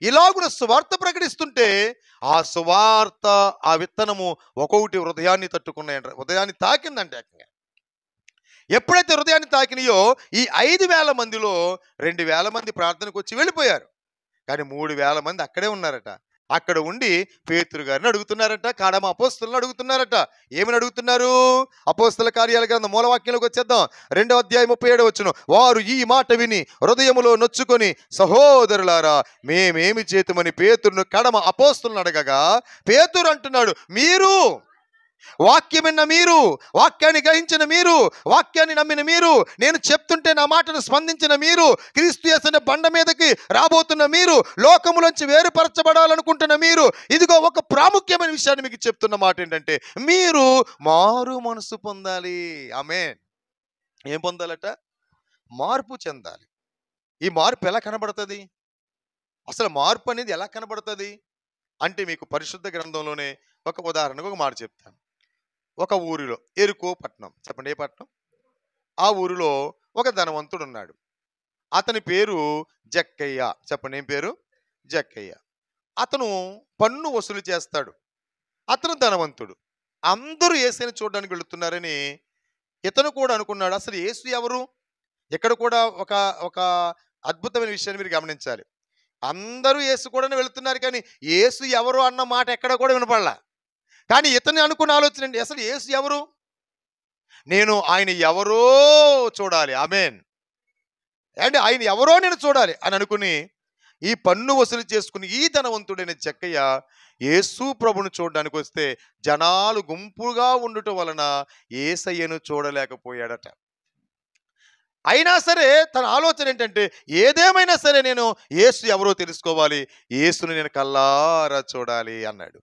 ఇలాగున సువార్త ప్రకటిస్తుంటే ఆ సువార్త, ఆ విత్తనము ఒక్కొక్కటి హృదయాన్ని తట్టుకున్నాయంట, హృదయాన్ని తాకిందంటే ఏకంగా. ఎప్పుడైతే హృదయాన్ని తాకినాయో ఈ 5,000 మందిలో 2,000 మంది ప్రార్థనకు వచ్చి వెళ్ళిపోయారు. కానీ 3,000 మంది అక్కడే ఉన్నారట. అక్కడ ఉండి పేతురు గారిని అడుగుతున్నారట, కాడమ అపోస్తలుని అడుగుతున్నారట. ఏమని అడుగుతున్నారు? అపోస్తల కార్యాల గ్రంథం మూలవాక్యంలోకి వచ్చేద్దాం. 2వ అధ్యాయం 37 వచనం. వారు ఈ మాట విని హృదయములో నొచ్చుకొని, సహోదరులారా మేమేమి చేతుమని పేతురును కడమ అపోస్తలుని అడగగా, పేతురు అంటున్నాడు, మీరు వాక్యం విన్న మీరు, వాక్యాన్ని గ్రహించిన మీరు, వాక్యాన్ని నమ్మిన మీరు, నేను చెప్తుంటే నా మాటను స్పందించిన మీరు, క్రీస్తు యేసు బండ మీదకి రాబోతున్న మీరు, లోకములోంచి వేరుపరచబడాలనుకుంటున్న మీరు, ఇదిగో ఒక ప్రాముఖ్యమైన విషయాన్ని మీకు చెప్తున్న మాట ఏంటంటే, మీరు మారు మనసు పొందాలి. ఆమేన్. ఏం పొందాలట? మార్పు చెందాలి. ఈ మార్పు ఎలా కనబడుతుంది? అసలు మార్పు అనేది ఎలా కనబడుతుంది అంటే, మీకు పరిశుద్ధ గ్రంథంలోనే ఒక ఉదాహరణకు ఒక మాట చెప్తాను. ఒక ఊరిలో, ఎరుకో పట్టణం, చెప్పండి ఏ పట్టణం? ఆ ఊరిలో ఒక ధనవంతుడు ఉన్నాడు. అతని పేరు జక్కయ్య. చెప్పండి ఏం పేరు? జక్కయ్య. అతను పన్ను వసూలు చేస్తాడు. అతను ధనవంతుడు. అందరూ యేసుని చూడడానికి వెళుతున్నారని ఇతను కూడా అనుకున్నాడు. అసలు యేసు ఎవరు? ఇక్కడ కూడా ఒక ఒక అద్భుతమైన విషయాన్ని మీరు గమనించాలి. అందరూ యేసు కూడా వెళుతున్నారు, కానీ యేసు ఎవరు అన్న మాట ఎక్కడ కూడా వినపడలా. కానీ ఇతని అనుకున్న ఆలోచన అండి, అసలు యేసు ఎవరు? నేను ఆయన ఎవరో చూడాలి. ఆమేన్. అంటే ఆయన ఎవరో నేను చూడాలి అని అనుకుని ఈ పన్ను వసూలు చేసుకుని ఈ ధనవంతుడైన జక్కయ్య యేసు ప్రభుని చూడడానికి వస్తే జనాలు గుంపుగా ఉండటం వలన యేసయ్యను చూడలేకపోయాడట. అయినా సరే తన ఆలోచన ఏంటంటే, ఏదేమైనా సరే నేను యేసు ఎవరో తెలుసుకోవాలి, యేసుని నేను కల్లారా చూడాలి అన్నాడు.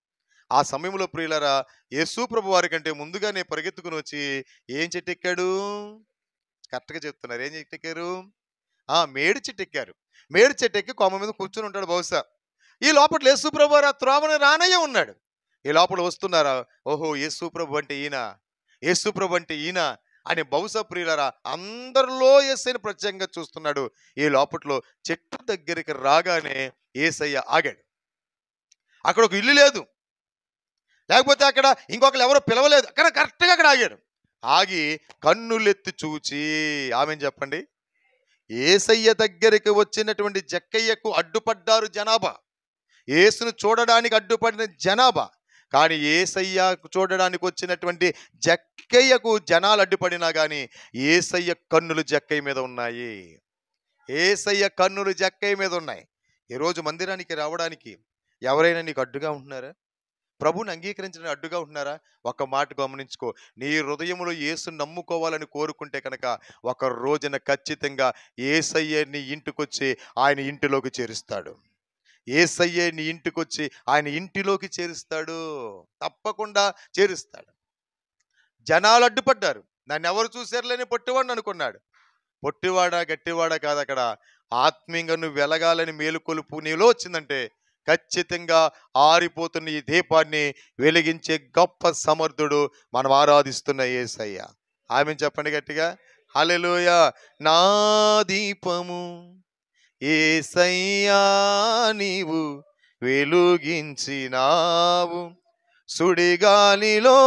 ఆ సమయంలో ప్రియులరా, యేసు ప్రభు వారి కంటే ముందుగానే పరిగెత్తుకుని వచ్చి ఏం చెట్టు ఎక్కాడు? కరెక్ట్గా చెప్తున్నారు. ఏం చెట్టు ఎక్కారు? మేడి చెట్టు ఎక్కారు. మేడి చెట్టు ఎక్కి కొమ్మ మీద కూర్చుని ఉంటాడు బహుశా. ఈ లోపల యేసు ప్రభు వారు ఆ త్రోవని రానయ్య ఉన్నాడు. ఈ లోపల వస్తున్నారా, ఓహో యేసు ప్రభు అంటే ఈయన, యేసు ప్రభు అంటే ఈయన అని బహుశా ప్రియులరా అందరిలో యేసయ్యను ప్రత్యేకంగా చూస్తున్నాడు. ఈ లోపట్లో చెట్టు దగ్గరికి రాగానే యేసయ్య ఆగాడు. అక్కడ ఒక ఇల్లు లేదు, లేకపోతే అక్కడ ఇంకొకరు ఎవరో పిలవలేదు, కానీ కరెక్ట్గా అక్కడ ఆగాడు. ఆగి కన్నులెత్తి చూచి, ఆమెను చెప్పండి, యేసయ్య దగ్గరికి వచ్చినటువంటి జక్కయ్యకు అడ్డుపడ్డారు జనాభా. యేసును చూడడానికి అడ్డుపడిన జనాభా. కానీ యేసయ్య చూడడానికి వచ్చినటువంటి జక్కయ్యకు జనాలు అడ్డుపడినా కానీ యేసయ్య కన్నులు జక్కయ్య మీద ఉన్నాయి. యేసయ్య కన్నులు జక్కయ్య మీద ఉన్నాయి. ఈరోజు మందిరానికి రావడానికి ఎవరైనా నీకు అడ్డుగా ఉంటున్నారా? ప్రభుని అంగీకరించడానికి అడ్డుగా ఉంటున్నారా? ఒక మాట గమనించుకో, నీ హృదయంలో యేసుని నమ్ముకోవాలని కోరుకుంటే కనుక ఒక రోజున ఖచ్చితంగా యేసయ్య నీ ఇంటికొచ్చి ఆయన ఇంటిలోకి చేరుస్తాడు. యేసయ్య నీ ఇంటికొచ్చి ఆయన ఇంటిలోకి చేరుస్తాడు, తప్పకుండా చేరుస్తాడు. జనాలు అడ్డుపడ్డారు. నన్ను ఎవరు చూశారులేని పొట్టివాడిని అనుకున్నాడు. పొట్టివాడా గట్టివాడా కాదు అక్కడ. ఆత్మీయంగా నువ్వు వెలగాలని మేలుకొలుపు నీలో వచ్చిందంటే ఖచ్చితంగా ఆరిపోతున్న ఈ దీపాన్ని వెలిగించే గొప్ప సమర్థుడు మనం ఆరాధిస్తున్న యేసయ్య. ఆమేన్ చెప్పండి గట్టిగా. హల్లెలూయా. నా దీపము యేసయ్యా నీవు వెలుగించినావు, సుడిగాలిలోనై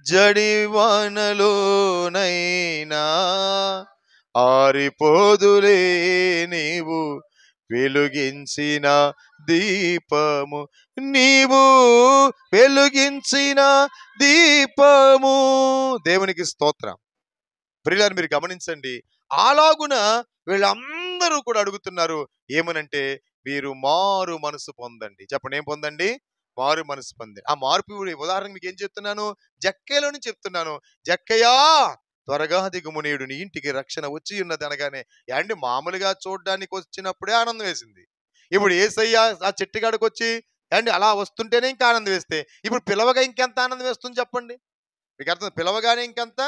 జడివానలోనైనా ఆరిపోదులే నీవు వెలుగించిన దీపము, నీవు వెలుగించిన దీపము. దేవునికి స్తోత్రం. ప్రియులారా మీరు గమనించండి, అలాగున వీళ్ళందరూ కూడా అడుగుతున్నారు ఏమనంటే, మీరు మారు మనసు పొందండి. చెప్పండి, ఏం పొందండి? మారు మనసు పొంది. ఆ మార్పు ఉదాహరణకు మీకు ఏం చెప్తున్నాను? జక్కయ్యలోని చెప్తున్నాను. జక్కయ్యా త్వరగా దిగుము, నేడు నీ ఇంటికి రక్షణ వచ్చి ఉన్నది అనగానే యాండి మామూలుగా చూడడానికి వచ్చినప్పుడే ఆనందం వేసింది. ఇప్పుడు యేసయ్య ఆ చెట్టుగాడికి వచ్చి యాండి అలా వస్తుంటేనే ఇంకా ఆనందం వేస్తే, ఇప్పుడు పిలవగా ఇంకెంత ఆనందం వేస్తుంది చెప్పండి. మీకు అర్థం? పిలవగానే ఇంకెంత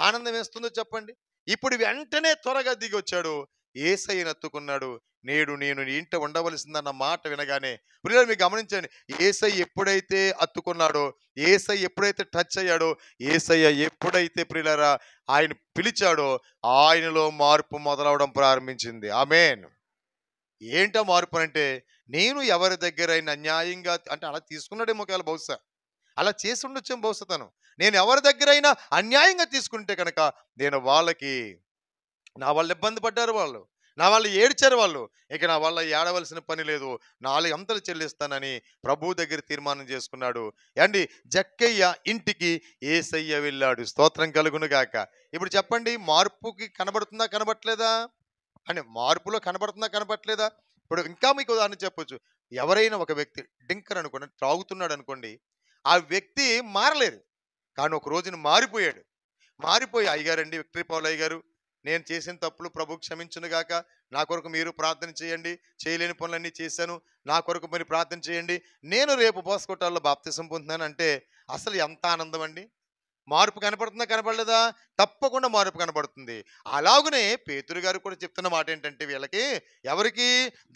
ఆనందం వేస్తుందో చెప్పండి. ఇప్పుడు వెంటనే త్వరగా దిగి వచ్చాడు, యేసయ్యను ఎత్తుకున్నాడు. నేడు నేను నీ ఇంట ఉండవలసిందన్న మాట వినగానే ప్రియులారా మీరు గమనించండి, యేసయ్య ఎప్పుడైతే అత్తుకున్నాడో, యేసయ్య ఎప్పుడైతే టచ్ అయ్యాడో, యేసయ్య ఎప్పుడైతే ప్రియులారా ఆయన పిలిచాడో, ఆయనలో మార్పు మొదలవడం ప్రారంభించింది. ఆమేన్. ఏంటా మార్పు అంటే, నేను ఎవరి దగ్గరైనా అన్యాయంగా అంటే అలా తీసుకున్నాడేమో ఒకవేళ బహుశా, అలా చేసి ఉండొచ్చేమో బహుశా తను. నేను ఎవరి దగ్గరైనా అన్యాయంగా తీసుకుంటే కనుక నేను వాళ్ళకి, నా వాళ్ళు ఇబ్బంది పడ్డారు వాళ్ళు, నా వాళ్ళు ఏడ్చారు వాళ్ళు, ఇక నా వల్ల ఏడవలసిన పని లేదు, 4 అంతలు చెల్లిస్తానని ప్రభు దగ్గర తీర్మానం చేసుకున్నాడు. అండి జక్కయ్య ఇంటికి యేసయ్య వెళ్ళాడు. స్తోత్రం కలుగును గాక. ఇప్పుడు చెప్పండి, మార్పుకి కనబడుతుందా కనబట్లేదా? అంటే మార్పులో కనబడుతుందా కనబట్లేదా? ఇప్పుడు ఇంకా మీకు ఉదాహరణ చెప్పొచ్చు. ఎవరైనా ఒక వ్యక్తి డింకర్ అనుకోండి, త్రాగుతున్నాడు అనుకోండి, ఆ వ్యక్తి మారలేదు, కానీ ఒక రోజున మారిపోయాడు. మారిపోయి, అయ్యగారండి విక్టరీ పౌలయ్య గారు, నేను చేసిన తప్పులు ప్రభు క్షమించును గాక, నా కొరకు మీరు ప్రార్థన చేయండి, చేయలేని పనులన్నీ చేశాను, నా కొరకు మరి ప్రార్థన చేయండి, నేను రేపు పోస్కొట్టాల్లో బాప్తిసం పొందుతున్నాను అంటే అసలు ఎంత ఆనందం అండి. మార్పు కనపడుతుందా కనపడలేదా? తప్పకుండా మార్పు కనపడుతుంది. అలాగునే పేతురు గారు కూడా చెప్తున్న మాట ఏంటంటే వీళ్ళకి, ఎవరికి?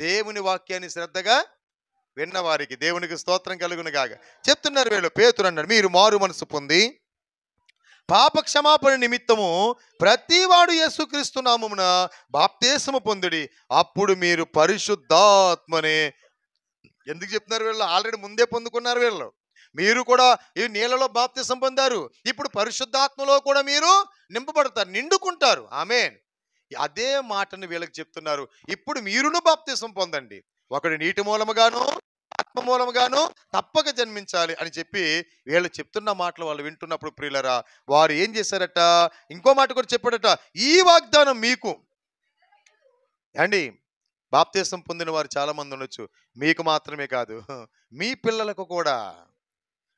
దేవుని వాక్యాన్ని శ్రద్ధగా విన్నవారికి. దేవునికి స్తోత్రం కలుగును గాక. చెప్తున్నారు వీళ్ళు. పేతురు అన్నాడు, మీరు మారు మనసు పొంది పాప క్షమాపణ నిమిత్తము ప్రతివాడు యేసుక్రీస్తు నామమున బాప్తిస్మము పొందుడి, అప్పుడు మీరు పరిశుద్ధాత్మనే. ఎందుకు చెప్తున్నారు వీళ్ళు? ఆల్రెడీ ముందే పొందుకున్నారు వీళ్ళు. మీరు కూడా ఈ నీళ్ళలో బాప్తిసం పొందారు, ఇప్పుడు పరిశుద్ధాత్మలో కూడా మీరు నింపబడతారు, నిండుకుంటారు. ఆమేన్. అదే మాటను వీళ్ళకి చెప్తున్నారు. ఇప్పుడు మీరును బాప్తిసం పొందండి, ఒకడు నీటి మూలముగాను ఆత్మ మూలముగాను తప్పక జన్మించాలి అని చెప్పి వీళ్ళు చెప్తున్న మాటలు వాళ్ళు వింటున్నప్పుడు ప్రియులరా, వారు ఏం చేశారట? ఇంకో మాట కూడా చెప్పాడట, ఈ వాగ్దానం మీకు. అండి బాప్తిసం పొందిన వారు చాలా మంది ఉండొచ్చు, మీకు మాత్రమే కాదు, మీ పిల్లలకు కూడా,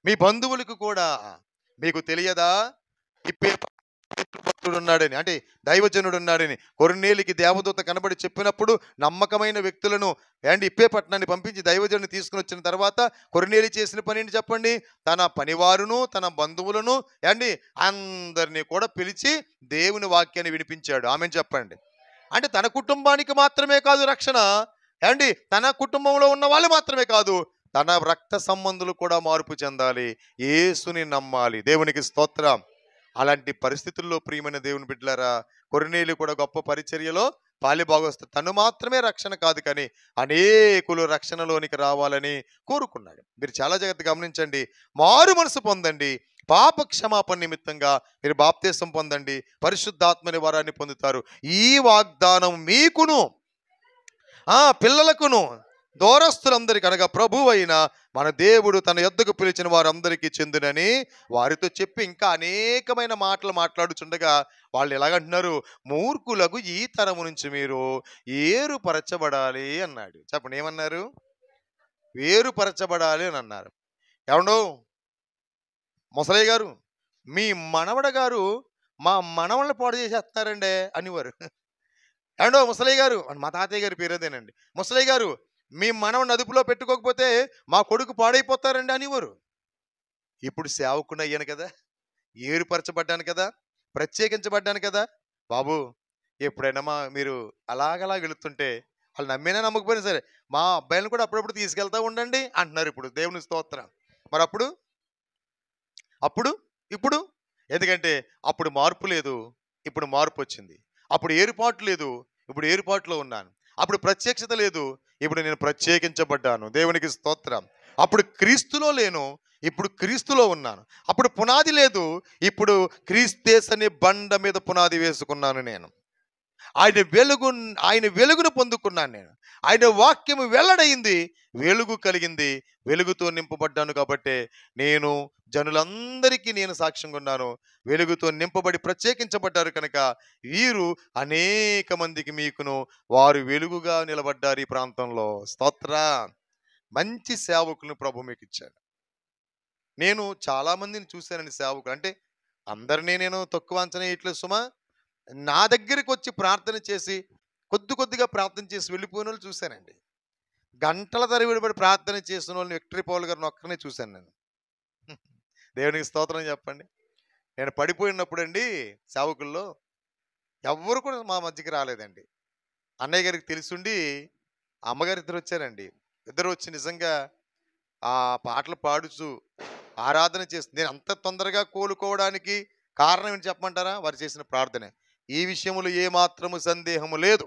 మీ బంధువులకు కూడా. మీకు తెలియదా? ఇప్పే భక్తుడు ఉన్నాడని, అంటే దైవజనుడు ఉన్నాడని కొర్నేలికి దేవదూత కనబడి చెప్పినప్పుడు నమ్మకమైన వ్యక్తులను అండ్ ఇప్పే పట్టణాన్ని పంపించి దైవజనుని తీసుకుని వచ్చిన తర్వాత కొర్నేలి చేసిన పని ఏంటి చెప్పండి? తన పనివారును తన బంధువులను అండి అందరినీ కూడా పిలిచి దేవుని వాక్యాన్ని వినిపించాడు. ఆమెను చెప్పండి. అంటే తన కుటుంబానికి మాత్రమే కాదు రక్షణ, అండి తన కుటుంబంలో ఉన్న వాళ్ళు మాత్రమే కాదు, తన రక్త సంబంధులు కూడా మార్పు చెందాలి, యేసుని నమ్మాలి. దేవునికి స్తోత్రం. అలాంటి పరిస్థితుల్లో ప్రియమైన దేవుని బిడ్డలారా, కొర్నేలి కూడా గొప్ప పరిచర్యలో పాలిభాగస్తు. తను మాత్రమే రక్షణ కాదు, కానీ అనేకులు రక్షణలోనికి రావాలని కోరుకున్నాడు. మీరు చాలా జాగ్రత్తగా గమనించండి. మారు మనసు పొందండి, పాప క్షమాపణ నిమిత్తంగా మీరు బాప్తిసం పొందండి, పరిశుద్ధాత్మని వరాన్ని పొందుతారు. ఈ వాగ్దానం మీకును పిల్లలకును దూరస్తులందరికీ అనగా ప్రభువైన మన దేవుడు తన యొద్దకు పిలిచిన వారందరికీ చెందునని వారితో చెప్పి ఇంకా అనేకమైన మాటలు మాట్లాడుచుండగా వాళ్ళు ఎలాగంటున్నారు? మూర్ఖులకు ఈ తరము నుంచి మీరు ఏరుపరచబడాలి అన్నాడు. చెప్పండి, ఏమన్నారు? వేరుపరచబడాలి అని అన్నారు. ఏమండో ముసలయ్య గారు, మీ మనవడ గారు మా మనవళ్ళని పాడు చేసేస్తున్నారండి అనేవారు. ఏమండో ముసలయ్య గారు, మా తాతయ్య గారి పేరేదేనండి, ముసలయ్య గారు మీ మనవని అదుపులో పెట్టుకోకపోతే మా కొడుకు పాడైపోతారండి అనేవారు. ఇప్పుడు సేవకుని అయ్యాను కదా, ఏరుపరచబడ్డాను కదా, ప్రత్యేకించబడ్డాను కదా. బాబు ఎప్పుడైనా మీరు అలాగలా వెళుతుంటే వాళ్ళు నమ్మినా నమ్మకపోయినా సరే, మా అబ్బాయిలను కూడా అప్పుడప్పుడు తీసుకెళ్తా ఉండండి అంటున్నారు ఇప్పుడు. దేవుని స్తోత్రం. మరి అప్పుడు అప్పుడు ఇప్పుడు ఎందుకంటే అప్పుడు మార్పు లేదు, ఇప్పుడు మార్పు వచ్చింది. అప్పుడు ఏర్పాటు లేదు, ఇప్పుడు ఏర్పాటులో ఉన్నాను. అప్పుడు ప్రత్యక్షత లేదు, ఇప్పుడు నేను ప్రత్యేకించబడ్డాను. దేవునికి స్తోత్రం. అప్పుడు క్రీస్తులో లేను, ఇప్పుడు క్రీస్తులో ఉన్నాను. అప్పుడు పునాది లేదు, ఇప్పుడు క్రీస్తేసనే బండ మీద పునాది వేసుకున్నాను నేను. ఆయన వెలుగు ఆయన వెలుగును పొందుకున్నాను నేను. ఆయన వాక్యము వెల్లడయింది, వెలుగు కలిగింది, వెలుగుతో నింపబడ్డాను. కాబట్టి నేను జనులందరికీ నేను సాక్ష్యంగా ఉన్నాను. వెలుగుతో నింపబడి ప్రత్యేకించబడ్డారు కనుక వీరు అనేక మందికి మీకును వారు వెలుగుగా నిలబడ్డారు ఈ ప్రాంతంలో. స్తోత్ర. మంచి సేవకులను ప్రభు మీకు ఇచ్చాడు. నేను చాలా మందిని చూశానండి సేవకులు. అంటే అందరినీ నేను తక్కువ అంచనా వేయట్లేదు సుమా. నా దగ్గరికి వచ్చి ప్రార్థన చేసి కొద్దిగా ప్రార్థన చేసి వెళ్ళిపోయిన వాళ్ళు చూశానండి. గంటల తరబడి ప్రార్థన చేసిన వాళ్ళని విక్టరీ పౌల్ గారిని ఒక్కరినే చూశాను నేను. దేవునికి స్తోత్రం చెప్పండి. నేను పడిపోయినప్పుడు అండి సేవకుల్లో ఎవ్వరు కూడా మా మధ్యకి రాలేదండి. అన్నయ్య గారికి తెలుసుండి అమ్మగారు ఇద్దరు వచ్చారండి. ఇద్దరు వచ్చి నిజంగా ఆ పాటలు పాడుచు ఆరాధన చేస్తుంది. నేను అంత తొందరగా కోలుకోవడానికి కారణం ఏంటి చెప్పమంటారా? వారు చేసిన ప్రార్థనే. ఈ విషయంలో ఏ మాత్రము సందేహము లేదు.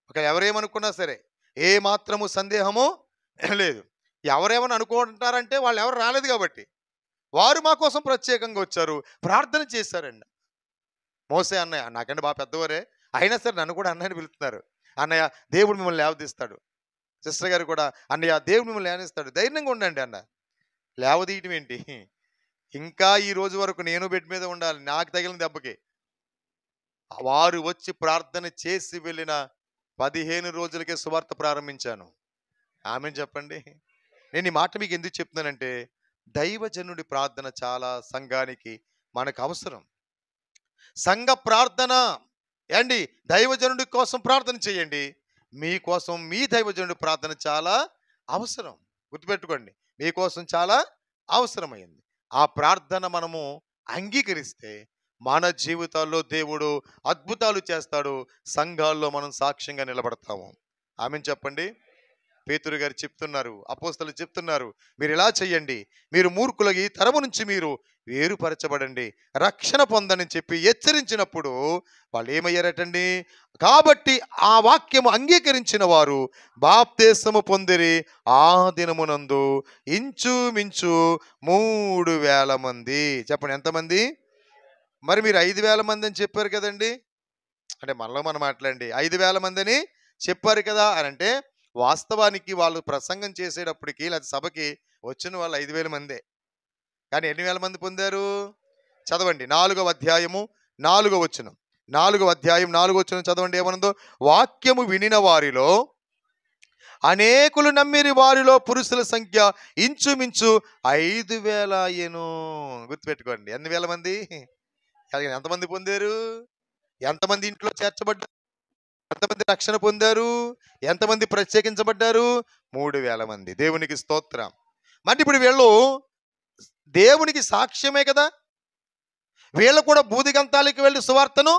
ఒక ఎవరేమనుకున్నా సరే ఏ మాత్రము సందేహము లేదు. ఎవరేమని అనుకుంటారంటే వాళ్ళు ఎవరు రాలేదు కాబట్టి వారు మా కోసం ప్రత్యేకంగా వచ్చారు, ప్రార్థన చేశారండి. మోసే అన్నయ్య నాకంటే బాగా పెద్దవారే, అయినా సరే నన్ను కూడా అన్నయ్యని పిలుస్తున్నారు. అన్నయ్య దేవుడు మిమ్మల్ని లేవదీస్తాడు. సిస్టర్ గారు కూడా అన్నయ్య దేవుడు మిమ్మల్ని లేవదీస్తాడు, ధైర్యంగా ఉండండి అన్న. లేవదీయటం ఏంటి, ఇంకా ఈ రోజు వరకు నేను బెడ్ మీద ఉండాలి నాకు తగిలిన దెబ్బకి. వారు వచ్చి ప్రార్థన చేసి వెళ్ళిన 15 రోజులకే సువార్త ప్రారంభించాను. ఆమె చెప్పండి. నేను ఈ మాట మీకు ఎందుకు చెప్తున్నానంటే దైవజనుడి ప్రార్థన చాలా సంఘానికి మనకు అవసరం. సంఘ ప్రార్థన ఏండి, దైవజనుడి కోసం ప్రార్థన చేయండి. మీకోసం మీ దైవజనుడి ప్రార్థన చాలా అవసరం. గుర్తుపెట్టుకోండి, మీకోసం చాలా అవసరమైంది. ఆ ప్రార్థన మనము అంగీకరిస్తే మన జీవితాల్లో దేవుడు అద్భుతాలు చేస్తాడు. సంఘాల్లో మనం సాక్ష్యంగా నిలబడతాము. ఆమెను చెప్పండి. పేతురు గారు చెప్తున్నారు, అపోస్తలు చెప్తున్నారు, మీరు ఇలా చెయ్యండి, మీరు మూర్ఖులకి తరము నుంచి మీరు వేరుపరచబడండి, రక్షణ పొందని చెప్పి హెచ్చరించినప్పుడు వాళ్ళు ఏమయ్యారటండి? కాబట్టి ఆ వాక్యము అంగీకరించిన వారు బాప్తిస్మము పొందిరి. ఆ దినమునందు ఇంచుమించు 3000 మంది. చెప్పండి ఎంతమంది? మరి మీరు 5000 మంది అని చెప్పారు కదండి. అంటే మనలో మనం మాట్లాడండి 5000 మంది అని చెప్పారు కదా అని అంటే వాస్తవానికి వాళ్ళు ప్రసంగం చేసేటప్పటికి లేదా సభకి వచ్చిన వాళ్ళు 5000 మందే. కానీ ఎన్ని వేల మంది పొందారు? చదవండి 4వ అధ్యాయము 4వ వచనం. 4వ అధ్యాయం 4వ వచనం చదవండి ఏమనుందో. వాక్యము వినిన వారిలో అనేకులు నమ్మిరి, వారిలో పురుషుల సంఖ్య ఇంచుమించు 5000 అయ్యెను. గుర్తుపెట్టుకోండి. ఎన్ని వేల మంది? ఎంతమంది పొందారు? ఎంతమంది ఇంట్లో చేర్చబడ్డారు? ఎంతమంది రక్షణ పొందారు? ఎంతమంది ప్రత్యేకించబడ్డారు? 3000 మంది. దేవునికి స్తోత్రం. మరి ఇప్పుడు వీళ్ళు దేవునికి సాక్ష్యమే కదా. వీళ్ళు కూడా బూదిగంతాలకి వెళ్ళి సువార్తను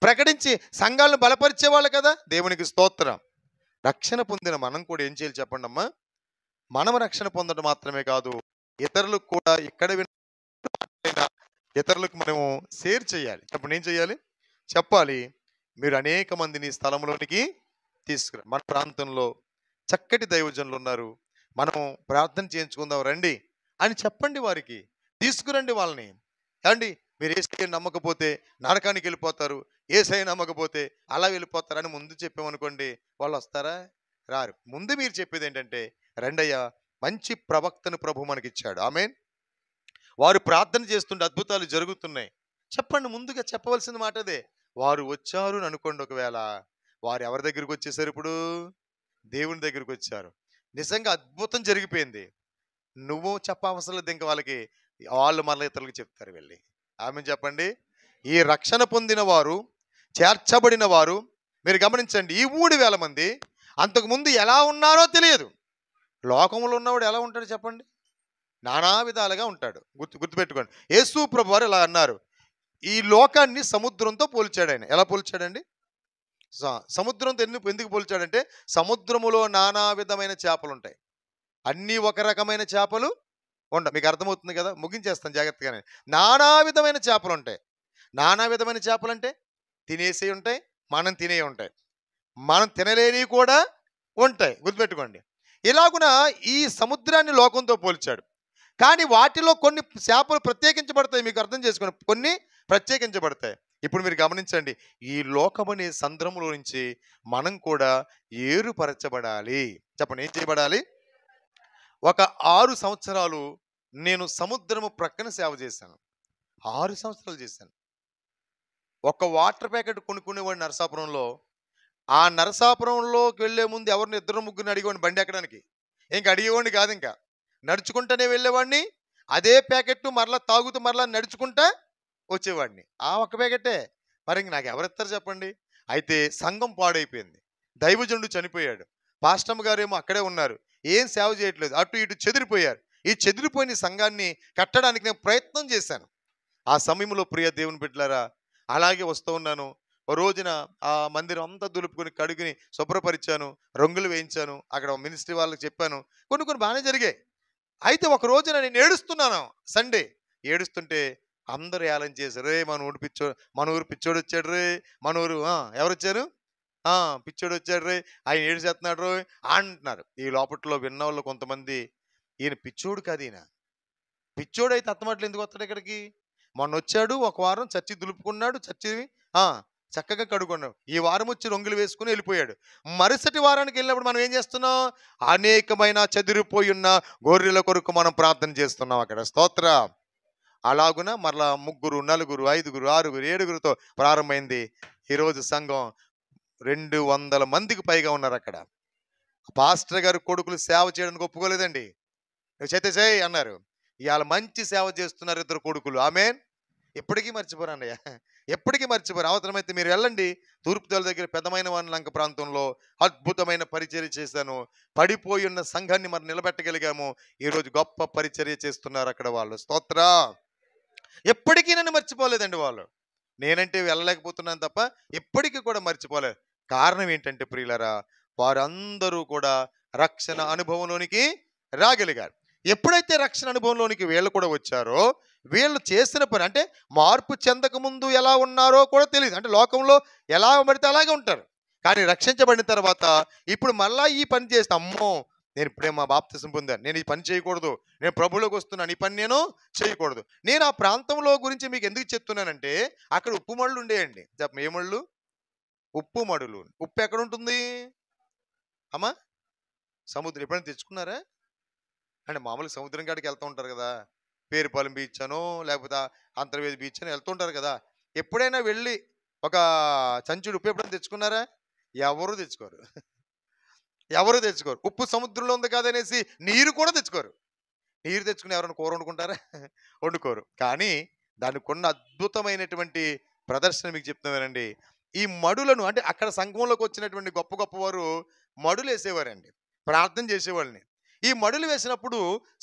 ప్రకటించి సంఘాలను బలపరిచేవాళ్ళు కదా. దేవునికి స్తోత్రం. రక్షణ పొందిన మనం కూడా ఏం చేయాలి చెప్పండి అమ్మా. మనం రక్షణ పొందడం మాత్రమే కాదు, ఇతరులకు కూడా ఇక్కడ ఇతరులకు మనము షేర్ చేయాలి. చెప్పండి ఏం చేయాలి? చెప్పాలి. మీరు అనేక మందిని స్థలంలోనికి తీసుకురా. మన ప్రాంతంలో చక్కటి దైవజనులు ఉన్నారు, మనం ప్రార్థన చేయించుకుందాం రండి అని చెప్పండి. వారికి తీసుకురండి వాళ్ళని. ఏమండి మీరు ఏసయ్య నమ్మకపోతే నరకానికి వెళ్ళిపోతారు, ఏసయ్య నమ్మకపోతే అలా వెళ్ళిపోతారు అని ముందు చెప్పామనుకోండి, వాళ్ళు వస్తారా? రారు. ముందు మీరు చెప్పేది ఏంటంటే రండయ్య, మంచి ప్రవక్తను ప్రభు మనకిచ్చాడు. ఆమేన్. వారు ప్రార్థన చేస్తుంటే అద్భుతాలు జరుగుతున్నాయి. చెప్పండి, ముందుగా చెప్పవలసిన మాట అదే. వారు వచ్చారు అని అనుకోండి. ఒకవేళ వారు ఎవరి దగ్గరికి వచ్చేసారు? ఇప్పుడు దేవుని దగ్గరికి వచ్చారు. నిజంగా అద్భుతం జరిగిపోయింది. నువ్వు చెప్పవసరం లేదు ఇంకా వాళ్ళకి, వాళ్ళు మళ్ళీ ఇతరులకు చెప్తారు వెళ్ళి. ఆమె చెప్పండి. ఈ రక్షణ పొందిన వారు, చేర్చబడిన వారు, మీరు గమనించండి, ఈ 3000 మంది అంతకుముందు ఎలా ఉన్నారో తెలియదు. లోకంలో ఉన్నవాడు ఎలా ఉంటాడు చెప్పండి? నానా విధాలుగా ఉంటాడు. గుర్తుపెట్టుకోండి. యేసు ప్రభువారు ఇలా అన్నారు. ఈ లోకాన్ని సముద్రంతో పోల్చాడు ఆయన. ఎలా పోల్చాడండి? సముద్రంతో ఎందుకు పోల్చాడంటే, సముద్రములో నానా విధమైన చేపలుంటాయి. అన్నీ ఒక రకమైన చేపలు మీకు అర్థమవుతుంది కదా! ముగించేస్తాను జాగ్రత్తగానే. నానా విధమైన చేపలుంటాయి. నానా విధమైన చేపలంటే తినేసేయి ఉంటాయి, మనం తినేయి ఉంటాయి. మనం తినలేనివి కూడా ఉంటాయి. గుర్తుపెట్టుకోండి. ఇలాగున ఈ సముద్రాన్ని లోకంతో పోల్చాడు. కానీ వాటిలో కొన్ని చేపలు ప్రత్యేకించబడతాయి. మీకు అర్థం చేసుకోండి. కొన్ని ప్రత్యేకించబడతాయి. ఇప్పుడు మీరు గమనించండి. ఈ లోకమనే సంద్రములో నుంచి మనం కూడా ఏరుపరచబడాలి. చెప్పండి, ఏం చేయబడాలి? ఒక 6 సంవత్సరాలు నేను సముద్రము ప్రక్కన సేవ చేశాను. 6 సంవత్సరాలు చేశాను. ఒక వాటర్ ప్యాకెట్ కొనుక్కునేవాడు నరసాపురంలో. ఆ నరసాపురంలోకి వెళ్లే ముందు ఎవరిని ఇద్దరు ముగ్గురిని అడిగేవాడిని బండి ఎక్కడానికి. ఇంక అడిగేవాడిని కాదు. ఇంకా నడుచుకుంటానే వెళ్ళేవాడిని. అదే ప్యాకెట్ మరలా తాగుతూ మరలా నడుచుకుంటా వచ్చేవాడిని. ఆ ఒక్క ప్యాకెటే. మరి ఇంక నాకు ఎవరిస్తారు చెప్పండి? అయితే సంఘం పాడైపోయింది. దైవజనుడు చనిపోయాడు. పాస్టమ్ గారేమో అక్కడే ఉన్నారు. ఏం సేవ చేయట్లేదు. అటు ఇటు చెదిరిపోయారు. ఈ చెదిరిపోయిన సంఘాన్ని కట్టడానికి నేను ప్రయత్నం చేశాను. ఆ సమయంలో ప్రియ దేవుని బిడ్డలారా, అలాగే వస్తూ ఉన్నాను. ఓ రోజున ఆ మందిరం అంతా దులుపుకొని కడుగుని శుభ్రపరిచాను, రంగులు వేయించాను. అక్కడ మినిస్ట్రీ వాళ్ళకి చెప్పాను. కొన్ని బాగానే జరిగాయి. అయితే ఒక రోజున నేను ఏడుస్తున్నాను. సండే ఏడుస్తుంటే అందరూ ఏలం చేశారు. రే మన ఊరు పిచ్చోడు వచ్చాడు రే, మన ఊరు ఎవరు వచ్చారు? పిచ్చోడు వచ్చాడు రే, ఆయన ఏడుచేస్తున్నాడు రో అంటున్నారు. ఈ లోపట్లో విన్నవాళ్ళు కొంతమంది, ఈయన పిచ్చోడు కాదు, ఈయన పిచ్చోడు అయితే అత్తమాటలు ఎందుకు వస్తాడు ఇక్కడికి? మొన్న వచ్చాడు, ఒక వారం చర్చి దులుపుకున్నాడు, చర్చి చక్కగా కడుక్కున్నాడు. ఈ వారం వచ్చి రంగులు వేసుకుని వెళ్ళిపోయాడు. మరుసటి వారానికి వెళ్ళినప్పుడు మనం ఏం చేస్తున్నాం? అనేకమైన చెదిరిపోయి ఉన్న గొర్రెల కొరకు మనం ప్రార్థన చేస్తున్నాం అక్కడ. స్తోత్ర. అలాగున మరలా 3, 4, 5, 6, 7 ప్రారంభమైంది. ఈరోజు సంఘం 200 మందికి పైగా ఉన్నారు అక్కడ. పాస్టర్ గారు కొడుకులు సేవ చేయడానికి ఒప్పుకోలేదండి. చేయి అన్నారు. ఇవాళ మంచి సేవ చేస్తున్నారు 2 కొడుకులు. ఆమేన్. ఎప్పటికీ మర్చిపోరు అన్నయ్య, ఎప్పటికీ మర్చిపోరు. అవసరమైతే మీరు వెళ్ళండి. తూర్పుతల దగ్గర పెద్దమైన లంక ప్రాంతంలో అద్భుతమైన పరిచర్య చేశాను. పడిపోయి ఉన్న సంఘాన్ని మరి నిలబెట్టగలిగాము. ఈరోజు గొప్ప పరిచర్య చేస్తున్నారు అక్కడ వాళ్ళు. స్తోత్ర. ఎప్పటికీ నన్ను మర్చిపోలేదండి వాళ్ళు. నేనంటే వెళ్ళలేకపోతున్నాను తప్ప ఎప్పటికీ కూడా మర్చిపోలేదు. కారణం ఏంటంటే ప్రియులరా, వారందరూ కూడా రక్షణ అనుభవంలోనికి రాగలిగారు. ఎప్పుడైతే రక్షణ అనుభవంలోనికి వీళ్ళు కూడా వచ్చారో, వీళ్ళు చేసిన పని అంటే మార్పు చెందక ముందు ఎలా ఉన్నారో కూడా తెలియదు. అంటే లోకంలో ఎలా పడితే అలాగే ఉంటారు. కానీ రక్షించబడిన తర్వాత ఇప్పుడు మళ్ళా ఈ పని చేస్తే, అమ్మో నేను ఇప్పుడే మా బాప్తిసం పొందాను, నేను ఈ పని చేయకూడదు, నేను ప్రభువులోకి వస్తున్నాను, ఈ పని నేను చేయకూడదు. నేను ఆ ప్రాంతంలో గురించి మీకు ఎందుకు చెప్తున్నానంటే, అక్కడ ఉప్పు మడులు ఉండేయండి. ఏ మడులు? ఉప్పు మడులు. ఉప్పు ఎక్కడ ఉంటుంది అమ్మా? సముద్రం. ఎప్పుడైనా తెచ్చుకున్నారా? అంటే మామూలుగా సముద్రం కాడికి వెళ్తూ ఉంటారు కదా, పేరుపాలెం బీచ్ అనో లేకపోతే అంతర్వేది బీచ్ అని వెళ్తుంటారు కదా. ఎప్పుడైనా వెళ్ళి ఒక సంచుడు ఉప్పు ఎప్పుడైనా తెచ్చుకున్నారా? ఎవరు తెచ్చుకోరు. ఎవరు తెచ్చుకోరు. ఉప్పు సముద్రంలో ఉంది కాదనేసి నీరు కూడా తెచ్చుకోరు. నీరు తెచ్చుకుని ఎవరైనా కూర వండుకుంటారా? వండుకోరు. కానీ దానికి ఉన్న అద్భుతమైనటువంటి ప్రదర్శన మీకు చెప్తున్నానండి. ఈ మడులను అంటే అక్కడ సంఘంలోకి వచ్చినటువంటి గొప్ప గొప్ప వారు మడులు వేసేవారండి, ప్రార్థన చేసేవాళ్ళని. ఈ మడులు వేసినప్పుడు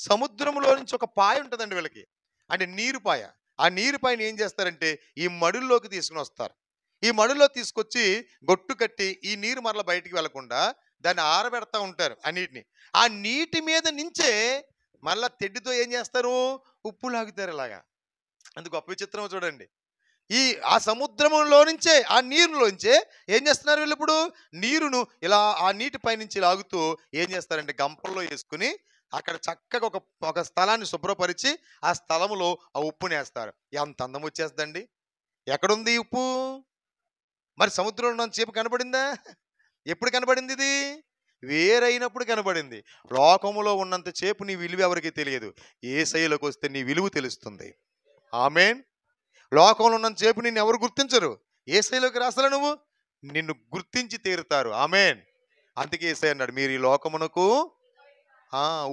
సముద్రంలో నుంచి ఒక పాయ ఉంటుందండి వీళ్ళకి, అంటే నీరు పాయ. ఆ నీరు పాయని ఏం చేస్తారంటే ఈ మడుల్లోకి తీసుకుని వస్తారు. ఈ మడుల్లో తీసుకొచ్చి గొట్టు కట్టి ఈ నీరు మరల బయటికి వెళ్లకుండా దాన్ని ఆరబెడతా ఉంటారు. ఆ నీటిని, ఆ నీటి మీద నుంచే మళ్ళా తెడ్డితో ఏం చేస్తారు? ఉప్పు లాగుతారు. ఇలాగా అంత గొప్ప విచిత్రం చూడండి. ఆ సముద్రంలో నుంచే, ఆ నీరులోంచే ఏం చేస్తున్నారు వీళ్ళు? ఇప్పుడు నీరును ఇలా ఆ నీటి పైనుంచి లాగుతూ ఏం చేస్తారంటే గంపల్లో వేసుకుని అక్కడ చక్కగా ఒక స్థలాన్ని శుభ్రపరిచి ఆ స్థలంలో ఆ ఉప్పుని వేస్తారు. ఎంత అందం వచ్చేస్తుందండి. ఎక్కడుంది ఉప్పు? మరి సముద్రంలో ఉన్న చేప కనబడిందా? ఎప్పుడు కనబడింది? ఇది వేరైనప్పుడు కనబడింది. లోకములో ఉన్నంత చేపు నీ విలువ ఎవరికి తెలియదు. యేసయ్యలోకి వస్తే నీ విలువ తెలుస్తుంది. ఆమేన్. లోకంలో ఉన్న చేపు నిన్ను ఎవరు గుర్తించరు. యేసయ్యలోకి రాసలా నువ్వు నిన్ను గుర్తించి తీరుతారు. ఆమేన్. అందుకే యేసయ్య అన్నాడు, మీరు ఈ లోకమునకు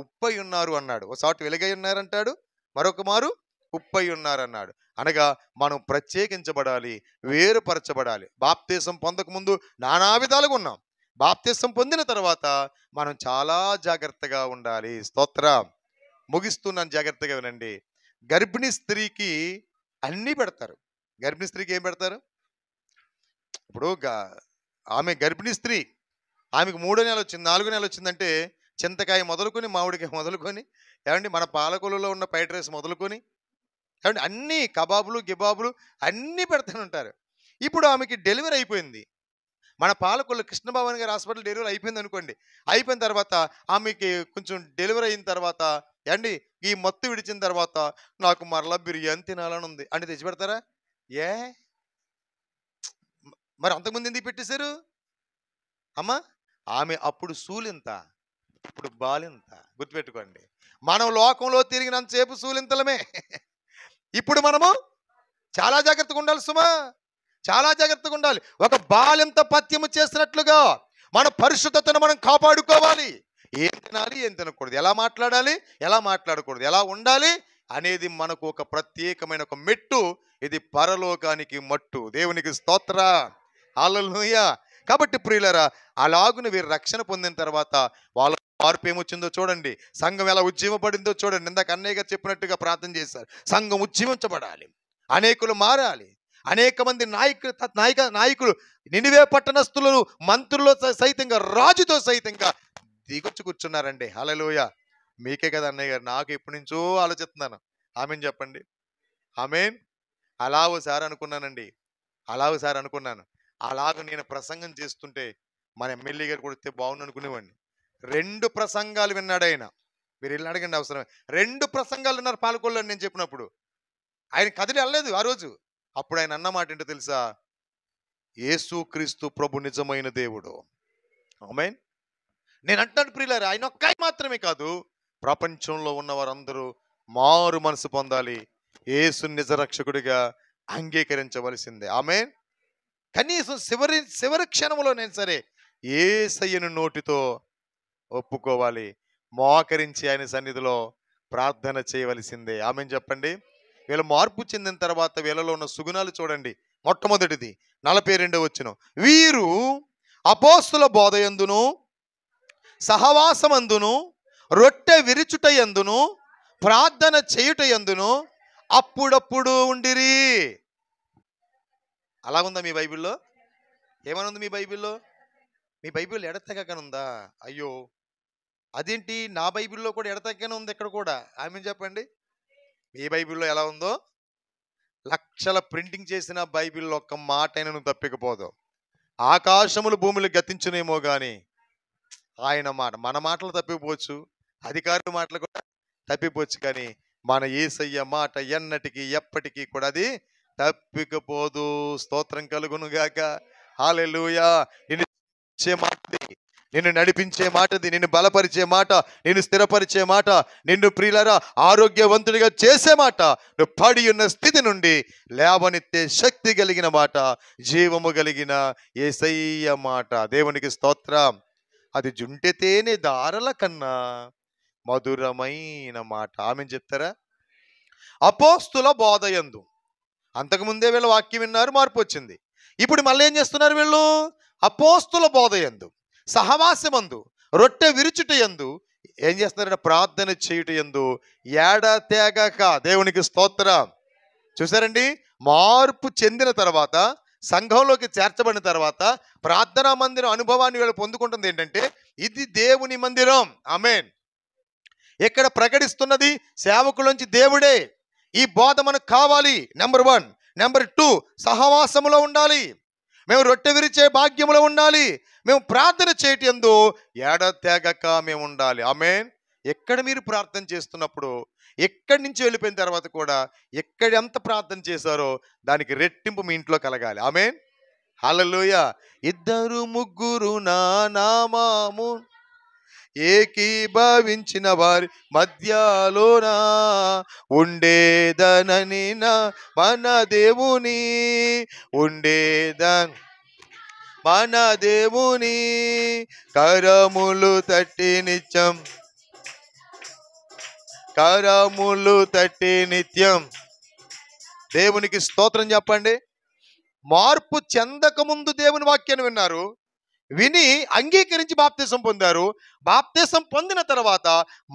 ఉప్పై ఉన్నారు అన్నాడు. ఒకసారి వెలుగై ఉన్నారంటాడు, మరొక మారు ఉప్పై ఉన్నారన్నాడు. అనగా మనం ప్రత్యేకించబడాలి, వేరుపరచబడాలి. బాప్తీసం పొందకముందు నానా విధాలుగా ఉన్నాం. బాప్తీసం పొందిన తర్వాత మనం చాలా జాగ్రత్తగా ఉండాలి. స్తోత్రం. ముగిస్తున్నాను, జాగ్రత్తగా వినండి. గర్భిణీ స్త్రీకి అన్నీ పెడతారు. గర్భిణీ స్త్రీకి ఏం పెడతారు? ఇప్పుడు ఆమె గర్భిణీ స్త్రీ, ఆమెకు 3వ నెల వచ్చింది, 4వ నెల వచ్చిందంటే చింతకాయ మొదలుకొని, మామిడికాయ మొదలుకొని, ఏమండి మన పాలకొల్లులో ఉన్న ఫ్రైడ్ రైస్ మొదలుకొని, ఏమండి అన్నీ కబాబులు గిబాబులు అన్నీ పెడతానే ఉంటారు. ఇప్పుడు ఆమెకి డెలివరీ అయిపోయింది. మన పాలకొల్లు కృష్ణభవన్ గారి హాస్పిటల్ డెలివరీ అయిపోయింది అనుకోండి. అయిపోయిన తర్వాత ఆమెకి కొంచెం డెలివరీ అయిన తర్వాత, ఏమండి ఈ మత్తు విడిచిన తర్వాత నాకు మరలా బిర్యానీ తినాలని ఉంది అంటే తెచ్చిపెడతారా? ఏ మరి అంతకుముందు ఎందుకు పెట్టేశారు అమ్మా? ఆమె అప్పుడు సూలింత, ఇప్పుడు బాలింత. గుర్తుపెట్టుకోండి, మనం లోకంలో తిరిగినంతసేపు సూలింతలమే. ఇప్పుడు మనము చాలా జాగ్రత్తగా ఉండాలి సుమా, చాలా జాగ్రత్తగా ఉండాలి. ఒక బాలింత పత్యము చేసినట్లుగా మన పరిశుద్ధతను మనం కాపాడుకోవాలి. ఏం తినాలి, ఏం తినకూడదు, ఎలా మాట్లాడాలి, ఎలా మాట్లాడకూడదు, ఎలా ఉండాలి అనేది మనకు ఒక ప్రత్యేకమైన ఒక మెట్టు. ఇది పరలోకానికి మట్టు. దేవునికి స్తోత్ర, హల్లెలూయా. కాబట్టి ప్రియులరా, అలాగున వీరు రక్షణ పొందిన తర్వాత వాళ్ళ మార్పు ఏమొచ్చిందో చూడండి. సంఘం ఎలా ఉజ్జీవపడిందో చూడండి. ఇందాక అన్నయ్య గారు చెప్పినట్టుగా ప్రార్థన చేశారు. సంఘం ఉజ్జీవించబడాలి, అనేకులు మారాలి. అనేక మంది నాయకులు నినివే పట్టణస్థులు, మంత్రులు సైతంగా, రాజుతో సైతంగా దిగొచ్చి కూర్చున్నారండి. హల్లెలూయా. మీకే కదా అన్నయ్య గారు, నాకు ఎప్పటి నుంచో ఆలోచిస్తున్నాను. ఆమేన్ చెప్పండి. ఆమేన్. అలా ఒకసారి అనుకున్నానండి, అలాగ నేను ప్రసంగం చేస్తుంటే మన ఎమ్మెల్యే గారు కూడా వస్తే బాగుండు అనుకునేవాడిని. 2 ప్రసంగాలు విన్నాడు ఆయన. మీరు వెళ్ళి అడగండి అవసరమే. 2 ప్రసంగాలు విన్నారు పాలకొల్లు నేను చెప్పినప్పుడు. ఆయన కదిలి వెళ్ళలేదు ఆ రోజు. అప్పుడు ఆయన అన్న మాట ఏంటో తెలుసా? యేసుక్రీస్తు ప్రభు నిజమైన దేవుడు. ఆమేన్. నేను అంటాను ప్రియులారా, ఆయన ఒక్క మాత్రమే కాదు, ప్రపంచంలో ఉన్న వారందరూ మారు మనసు పొందాలి, యేసు నిజ రక్షకుడిగా అంగీకరించవలసిందే. ఆమేన్. కనీసం చివరి క్షణంలో నేను సరే యేసయ్యను నోటితో ఒప్పుకోవాలి, మోకరించి ఆయన సన్నిధిలో ప్రార్థన చేయవలసిందే. ఆమేన్ చెప్పండి. వీళ్ళ మార్పు చెందిన తర్వాత వీళ్ళలో ఉన్న సుగుణాలు చూడండి. మొట్టమొదటిది 42వ వచనం. వీరు అపోస్తుల బోధయందును, సహవాసమందును, రొట్టె విరుచుటయందును, ప్రార్థన చేయుటయందును అప్పుడప్పుడు ఉండిరి. అలా ఉందా మీ బైబిల్లో? ఏమని ఉంది మీ బైబిల్లో? మీ బైబిల్ ఎడతెగకనుందా? అయ్యో, అదేంటి, నా బైబిల్లో కూడా ఎడతెగకనే ఉంది ఇక్కడ కూడా. ఆమేన్ చెప్పండి. మీ బైబిల్లో ఎలా ఉందో? లక్షల ప్రింటింగ్ చేసిన బైబిల్లో ఒక్క మాట అయినా నువ్వు తప్పికపోదు. ఆకాశములు భూములు గతించునేమో గాని ఆయన మాట, మన మాటలు తప్పిపోవచ్చు, అధికారుల మాటలు కూడా తప్పిపోవచ్చు, కానీ మన యేసయ్య మాట ఎన్నటికీ ఎప్పటికీ కూడా అది తప్పికపోదు. స్తోత్రం కలుగును గాక. హల్లెలూయా. నిన్ను ఇచ్చే మాటది, నిన్ను నడిపించే మాటది, నిన్ను బలపరిచే మాట, నిన్ను స్థిరపరిచే మాట, నిన్ను ప్రియులరా ఆరోగ్యవంతుడిగా చేసే మాట, నువ్వు పడి ఉన్న స్థితి నుండి లేవనెత్తే శక్తి కలిగిన మాట, జీవము కలిగిన యేసయ్య మాట. దేవునికి స్తోత్రం. అది జుంటె తేనె దారల కన్నా మధురమైన మాట. ఆమెను చెప్తారా? అపోస్తుల బోధయందు, అంతకుముందే వీళ్ళు వాక్యం విన్నారు, మార్పు వచ్చింది. ఇప్పుడు మళ్ళీ ఏం చేస్తున్నారు వీళ్ళు? అపోస్తుల బోధయందు, సహవాసమందు, రొట్టె విరుచుటయందు ఏం చేస్తున్నారంటే ప్రార్థన చేయుటయందు ఏడతెగక. దేవునికి స్తోత్రం. చూసారండి, మార్పు చెందిన తర్వాత, సంఘంలోకి చేర్చబడిన తర్వాత ప్రార్థనా మందిరం అనుభవాన్ని వీళ్ళు పొందుకుంటుంది ఏంటంటే, ఇది దేవుని మందిరం. ఆమేన్. ఇక్కడ ప్రకటిస్తున్నది సేవకులోంచి దేవుడే. ఈ బోధ మనకు కావాలి. నెంబర్ 1. నెంబర్ 2, సహవాసములో ఉండాలి. మేము రొట్టె విరిచే భాగ్యములో ఉండాలి. మేము ప్రార్థన చేయటందు ఎడతెగక మేము ఉండాలి. ఆమేన్. ఎక్కడ మీరు ప్రార్థన చేస్తున్నప్పుడు, ఎక్కడి నుంచి వెళ్ళిపోయిన తర్వాత కూడా ఎక్కడ ఎంత ప్రార్థన చేశారో దానికి రెట్టింపు మీ ఇంట్లో కలగాలి. ఆమేన్. హల్లెలూయా. 2 3 నా నామము ఏకీభవించిన వారి మధ్యలోనా ఉండేదనని మన దేవుని, ఉండేదన్ మన దేవుని కరములు తట్టి నిత్యం, కరములు తట్టి నిత్యం. దేవునికి స్తోత్రం చెప్పండి. మార్పు చెందక ముందు దేవుని వాక్యాన్ని విన్నారు, విని అంగీకరించి బాప్తిసం పొందారు. బాప్తిసం పొందిన తర్వాత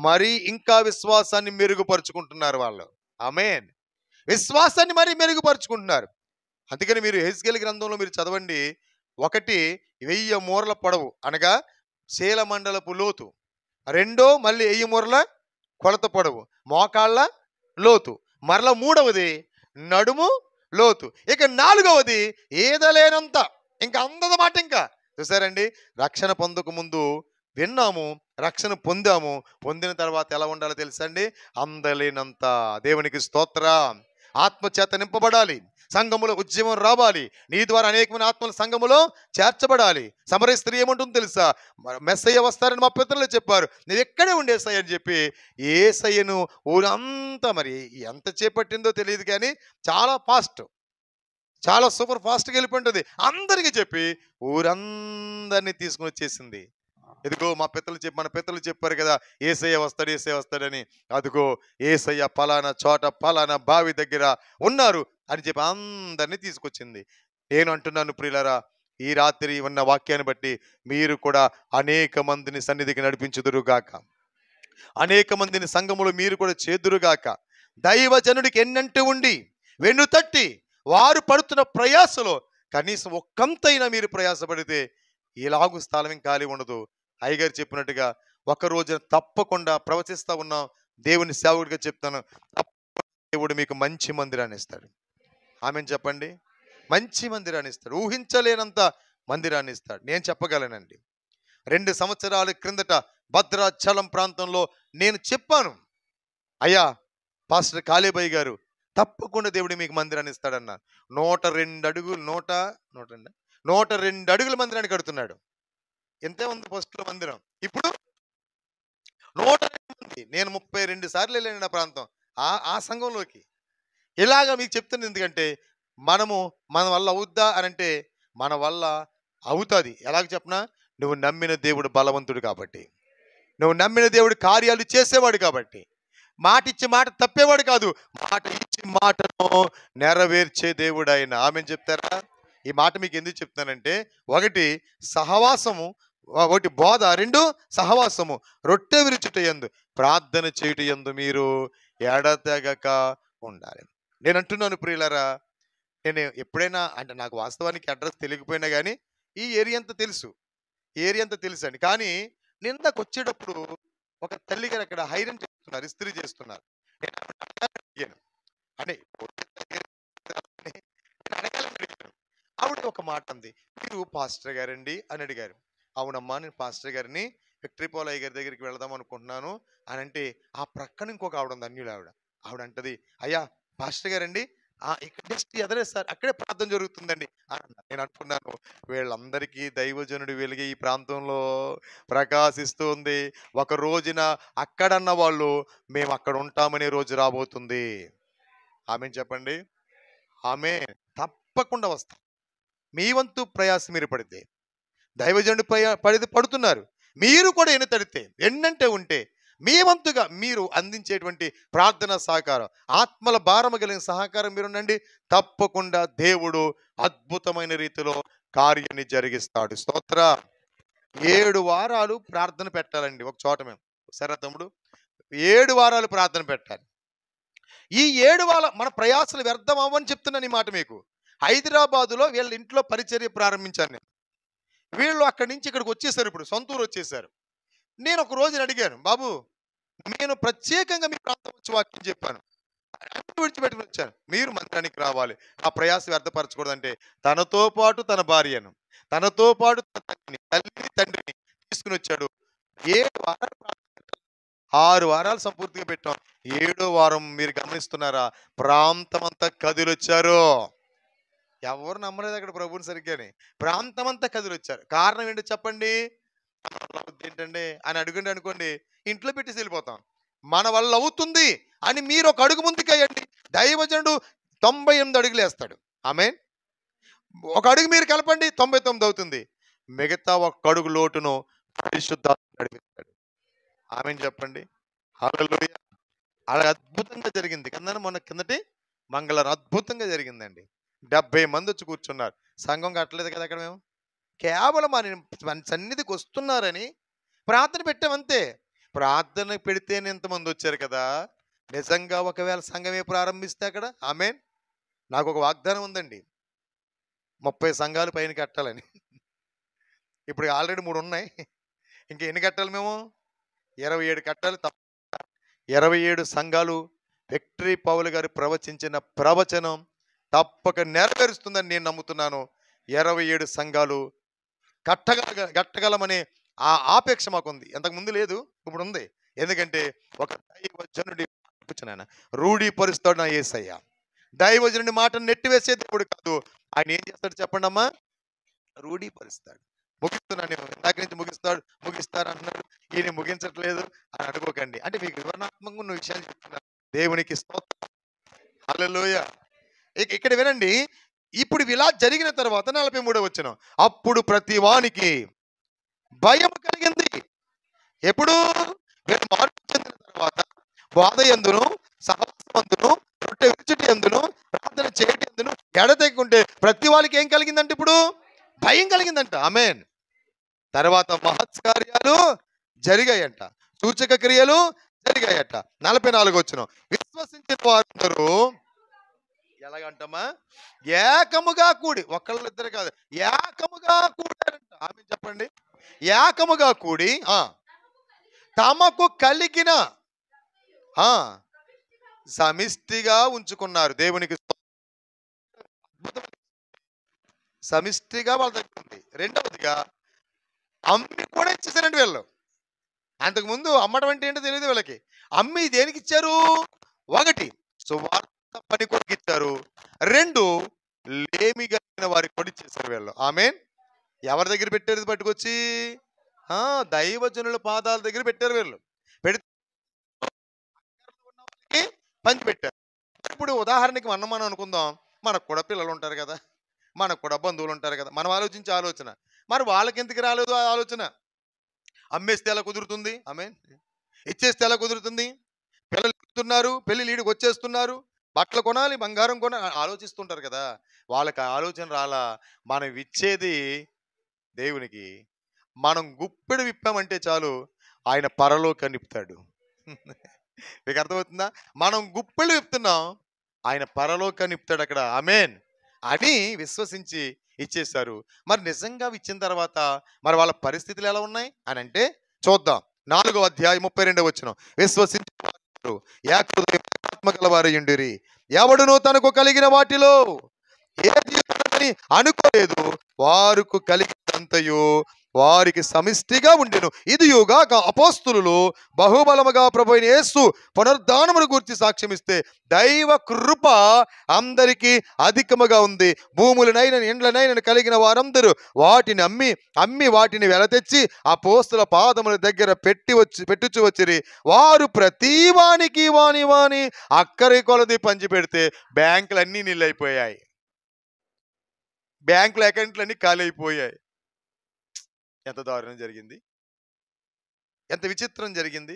మరి ఇంకా విశ్వాసాన్ని మెరుగుపరుచుకుంటున్నారు వాళ్ళు. ఆమేన్. విశ్వాసాన్ని మరి మెరుగుపరుచుకుంటున్నారు. అందుకని మీరు యెహెజ్కేలు గ్రంథంలో మీరు చదవండి. 1,1000 మూరల పొడవు అనగా శీలమండలపు లోతు. రెండో మళ్ళీ 1000 మూరల కొలత పొడవు, మోకాళ్ళ లోతు. మరల మూడవది నడుము లోతు. ఇక నాలుగవది ఈదలేనంత. ఇంకా అందదమాట. ఇంకా చూసారండి, రక్షణ పొందక ముందు విన్నాము, రక్షణ పొందాము. పొందిన తర్వాత ఎలా ఉండాలో తెలుసండి? అందలేనంత. దేవునికి స్తోత్రం. ఆత్మచేత నింపబడాలి. సంఘములో ఉద్యమం రావాలి. నీ ద్వారా అనేకమైన ఆత్మల సంఘములో చేర్చబడాలి. సమరయ స్త్రీ ఏమంటుందో తెలుసా? మెస్సయ్య వస్తారని మా పితరులు చెప్పారు, నువ్వు ఎక్కడే ఉండే ఏసయ్య అని చెప్పి ఏసయ్యను ఊరంతా, మరి ఎంత చేపట్టిందో తెలియదు కానీ చాలా ఫాస్ట్, చాలా సూపర్ ఫాస్ట్గా వెళ్ళిపోయింటుంది. అందరికీ చెప్పి ఊరందరినీ తీసుకుని వచ్చేసింది. ఇదిగో మన పితరులు చెప్పారు కదా, ఏసయ్య వస్తాడు, ఏసయ్య వస్తాడని. అదిగో ఏసయ్య పలానా చోట పలానా బావి దగ్గర ఉన్నారు అని చెప్పి అందరినీ తీసుకొచ్చింది. నేను అంటున్నాను ప్రియులారా, ఈ రాత్రి ఉన్న వాక్యాన్ని బట్టి మీరు కూడా అనేక మందిని సన్నిధికి నడిపించుదురుగాక. అనేక మందిని సంఘములో మీరు కూడా చేదురుగాక. దైవజనుడికి ఎన్నంటి ఉండి వెన్నుతట్టి వారు పడుతున్న ప్రయాసలో కనీసం ఒక్కంతైనా మీరు ప్రయాసపడితే ఇలాగు స్థలం ఖాళీ ఉండదు. అయ్యగారు చెప్పినట్టుగా ఒక రోజున తప్పకుండా ప్రవచిస్తా ఉన్నాం. దేవుని సేవకుడిగా చెప్తాను, దేవుడు మీకు మంచి మందిరాన్ని ఇస్తాడు. ఆమెను చెప్పండి. మంచి మందిరాన్ని ఇస్తాడు. ఊహించలేనంత మందిరాన్ని ఇస్తాడు. నేను చెప్పగలనండి. 2 సంవత్సరాల క్రిందట భద్రాచలం ప్రాంతంలో నేను చెప్పాను, అయ్యా పాస్టర్ కాళేబయ్య గారు తప్పకుండా దేవుడు మీకు మందిరాన్ని ఇస్తాడన్నారు. 102 అడుగులు 102 అడుగుల మందిరాన్ని కడుతున్నాడు. ఎంతే ఉంది ఫస్ట్లో మందిరం. ఇప్పుడు 102 మంది. నేను 32 సార్లు వెళ్ళాను ఆ ప్రాంతం, ఆ సంఘంలోకి. ఇలాగా మీకు చెప్తున్నది ఎందుకంటే మన వల్ల అవుద్దా అని అంటే మన వల్ల అవుతుంది. ఎలాగ చెప్పనా? నువ్వు నమ్మిన దేవుడు బలవంతుడు కాబట్టి, నువ్వు నమ్మిన దేవుడు కార్యాలు చేసేవాడు కాబట్టి, మాట ఇచ్చి మాట తప్పేవాడు కాదు, మాట ఇచ్చి మాటను నెరవేర్చే దేవుడు ఆయన. ఆమెను చెప్తారా? ఈ మాట మీకు ఎందుకు చెప్తానంటే, 1 సహవాసము, 1 బోధ, 2 సహవాసము, రొట్టె విరుచుట యందు ప్రార్థన చేయుట యందు మీరు ఎడతెగక ఉండాలి. నేను అంటున్నాను ప్రియులారా, నేను ఎప్పుడైనా అంటే నాకు వాస్తవానికి అడ్రస్ తెలియకపోయినా కానీ ఈ ఏరియా అంతా తెలుసు, అండి. కానీ నిన్నకు వచ్చేటప్పుడు ఒక తల్లి గారు అక్కడ హైరన్ చేస్తున్నారు, ఇస్త్రీ చేస్తున్నారు. నేను అడిగాను అంటే ఆవిడ ఒక మాట అంది, మీరు పాస్టర్ గారండి అని అడిగారు. అవునమ్మా, నేను పాస్టర్ గారిని, విక్టరీ పాల్ అయ్య గారి దగ్గరికి వెళదాం అనుకుంటున్నాను అని అంటే, ఆ ప్రక్కన ఇంకొక ఆవిడ ఉంది, అన్యులు ఆవిడ అంటది, అయ్యా పాస్టర్ గారండి, ఇక్కడ జస్ట్ ఎదరే సార్, అక్కడే ప్రార్థన జరుగుతుందండి అన్న. నేను అనుకున్నాను, వీళ్ళందరికీ దైవజనుడు వెలిగే ఈ ప్రాంతంలో ప్రకాశిస్తూ ఉంది. ఒక రోజున అక్కడన్న వాళ్ళు మేము అక్కడ ఉంటామనే రోజు రాబోతుంది. ఆమెను చెప్పండి. ఆమె తప్పకుండా వస్తాం. మీ వంతు ప్రయాసం మీరు పడితే, దైవజనుడు పడుతున్నారు, మీరు కూడా ఎన్నంటే ఉంటే మీ వంతుగా మీరు అందించేటువంటి ప్రార్థన సహకారం, ఆత్మల భారము కలిగిన సహకారం మీరుండండి. తప్పకుండా దేవుడు అద్భుతమైన రీతిలో కార్యాన్ని జరిగిస్తాడు. స్తోత్ర. 7 వారాలు ప్రార్థన పెట్టాలండి ఒక చోట. మేము సరే తమ్ముడు, 7 వారాలు ప్రార్థన పెట్టాలి. ఈ 7 వారాల మన ప్రయాసలు వ్యర్థం అవ్వని చెప్తున్నాను ఈ మాట మీకు. హైదరాబాదులో వీళ్ళ ఇంట్లో పరిచర్య ప్రారంభించాను నేను. వీళ్ళు అక్కడి నుంచి ఇక్కడికి వచ్చేసారు, ఇప్పుడు సొంతూరు వచ్చేసారు. నేను ఒక రోజున అడిగాను, బాబు నేను ప్రత్యేకంగా మీ ప్రాంతం వచ్చి వాక్యం చెప్పాను, విడిచిపెట్టుకుని వచ్చాను, మీరు మందిరానికి రావాలి, ఆ ప్రయాస వ్యర్థపరచకూడదంటే తనతో పాటు తన భార్యను, తనతో పాటు తల్లిని తండ్రిని తీసుకుని వచ్చాడు. 7 వారాలు 6 వారాలు సంపూర్తిగా పెట్టాం. 7వ వారం మీరు గమనిస్తున్నారా, ప్రాంతం అంతా కదిలొచ్చారు. ఎవరు నమ్మలేదు అక్కడ ప్రభువుని సరిగ్గానే. ప్రాంతం అంతా కదిలొచ్చారు. కారణం ఏంటో చెప్పండి? ఏంటండి అని అడుగుండి అనుకోండి, ఇంట్లో పెట్టేసి వెళ్ళిపోతాం. మన వల్ల అవుతుంది అని మీరు ఒక అడుగు ముందుకేయండి, దైవజనుడు 98 అడుగులు వేస్తాడు. ఆమేన్. ఒక అడుగు మీరు కలపండి, 99 అవుతుంది. మిగతా ఒక అడుగు లోటును పరిశుద్ధాత్మ నడిపిస్తాడు. ఆమేన్ చెప్పండి. హల్లెలూయా. అలా అద్భుతంగా జరిగింది. మొన్న కిందటి మంగళవారం అద్భుతంగా జరిగిందండి. 70 మంది వచ్చి కూర్చున్నారు. సంఘం కట్టలేదు కదా అక్కడ మేము. కేవలం మన సన్నిధికి వస్తున్నారని ప్రార్థన పెట్టామంతే. ప్రార్థన పెడితేనే ఇంతమంది వచ్చారు కదా! నిజంగా ఒకవేళ సంఘమే ప్రారంభిస్తే అక్కడ ఆమేన్. నాకొక వాగ్దానం ఉందండి. 30 సంఘాలు పైన కట్టాలని. ఇప్పుడు ఆల్రెడీ 3 ఉన్నాయి. ఇంకా ఎన్ని కట్టాలి మేము? 27 కట్టాలి. 27 సంఘాలు విక్టరీ పౌలు గారు ప్రవచించిన ప్రవచనం తప్పక నెరవేరుస్తుందని నేను నమ్ముతున్నాను. 27 సంఘాలు కట్టగలమనే ఆపేక్ష మాకుంది. అంతకుముందు లేదు, ఇప్పుడు ఉంది. ఎందుకంటే ఒక దైవజనుడి రూఢీపరుస్తాడు నా యేసయ్య. దైవజనుడి మాటను నెట్టివేసే దేవుడు కాదు. ఆయన ఏం చేస్తాడు చెప్పండమ్మా? రూఢీపరుస్తాడు. ముగిస్తున్నాను నేను, ఇందాక నుంచి ముగిస్తారు అంటున్నాడు, ఈయన ముగించట్లేదు అని అనుకోకండి. అంటే మీకు వివరణాత్మకంగా ఉన్న విషయాలు చెప్తున్నాను. దేవునికి స్తోత్రం. హల్లెలూయా. ఇక్కడ వినండి. ఇప్పుడు ఇలా జరిగిన తర్వాత 43వ వచనం, అప్పుడు ప్రతి వానికి భయం కలిగింది. ఎప్పుడు? వీళ్ళు మార్పు చెందిన తర్వాత బాధ ఎందును, సహవాసమందును, రొట్టె విరుచుటి ఎందును, ప్రార్థన చేయటి ఎందును ఎడతెగకుంటే ప్రతి వాళ్ళకి ఏం కలిగిందంటే ఇప్పుడు భయం కలిగిందంట. ఆమేన్. తర్వాత మహత్కార్యాలు జరిగాయంట, సూచక క్రియలు జరిగాయట. 44 వచనం, విశ్వసించిన వారందరూ ఎలాగంటమ్మా? ఏకముగా కూడి, ఒకళ్ళిద్దరు కాదు, ఏకముగా కూడారంట. ఆమేన్ చెప్పండి. ఏకముగా కూడి తమకు కలిగిన సమిష్టిగా ఉంచుకున్నారు. దేవునికి సమిష్టిగా వాళ్ళ దగ్గర ఉంది. రెండవదిగా అమ్మి కూడా ఇచ్చేసారండి వీళ్ళు. అంతకుముందు అమ్మడం అంటే ఏంటో తెలియదు వీళ్ళకి. అమ్మి దేనికి ఇచ్చారు? 1 సువార్త పని కొరకు ఇచ్చారు. 2 లేమి కలిగిన వారికి కూడా ఇచ్చేసారు వీళ్ళు. ఆమేన్. ఎవరి దగ్గర పెట్టారు ఇది పట్టుకొచ్చి? దైవజనుల పాదాల దగ్గర పెట్టారు వీళ్ళు. పెడితే పంచి పెట్టారు. ఇప్పుడు ఉదాహరణకి మనం అనుకుందాం, మనకు కూడా పిల్లలు ఉంటారు కదా, మనకు కూడా బంధువులు ఉంటారు కదా. మనం ఆలోచించే ఆలోచన మరి వాళ్ళకి ఎందుకు రాలేదు ఆ ఆలోచన? అమ్మేస్తే ఎలా కుదురుతుంది? ఆమేన్. ఇచ్చేస్తే ఎలా కుదురుతుంది? పిల్లలు చెప్తున్నారు, పెళ్లి లీడికి వచ్చేస్తున్నారు, బట్టలు కొనాలి, బంగారం కొనాలి ఆలోచిస్తుంటారు కదా. వాళ్ళకి ఆలోచన రాలా. మనం ఇచ్చేది దేవునికి. మనం గుప్పెడు విప్పామంటే చాలు, ఆయన పరలోకాన్ని నింపుతాడు. మీకు అర్థమవుతుందా? మనం గుప్పెడు విప్పుతున్నాం, ఆయన పరలోకాన్ని నింపుతాడు అక్కడ. ఆమేన్ అని విశ్వసించి ఇచ్చేశారు. మరి నిజంగా ఇచ్చిన తర్వాత మరి వాళ్ళ పరిస్థితులు ఎలా ఉన్నాయి అని అంటే చూద్దాం. 4వ అధ్యాయం 32వ వచనం, విశ్వసించారు ఏకహృదయముండిరి, ఎవడునూ తనకు కలిగిన వాటిలో ఏది అనుకోలేదు, వారికి కలిగినంతయు వారికి సమిష్టిగా ఉండెను. ఇదియుగాక అపోస్తులు బహుబలముగా ప్రభువైన యేసు పునరుద్ధానమును గురించి సాక్ష్యమిస్తే దైవ కృప అందరికీ అధికముగా ఉంది. భూములనైన ఇండ్లనైన కలిగిన వారందరూ వాటిని అమ్మి వాటిని వెలతెచ్చి అపోస్తుల పాదముల దగ్గర పెట్టుచు వచ్చిరి. వారు ప్రతి వానికి వాని అక్కరి కొలది పంచి పెడితే బ్యాంకులన్నీ నీళ్ళైపోయాయి, బ్యాంకుల అకౌంట్లన్నీ ఖాళీ అయిపోయాయి. ఎంత దారుణం జరిగింది, ఎంత విచిత్రం జరిగింది.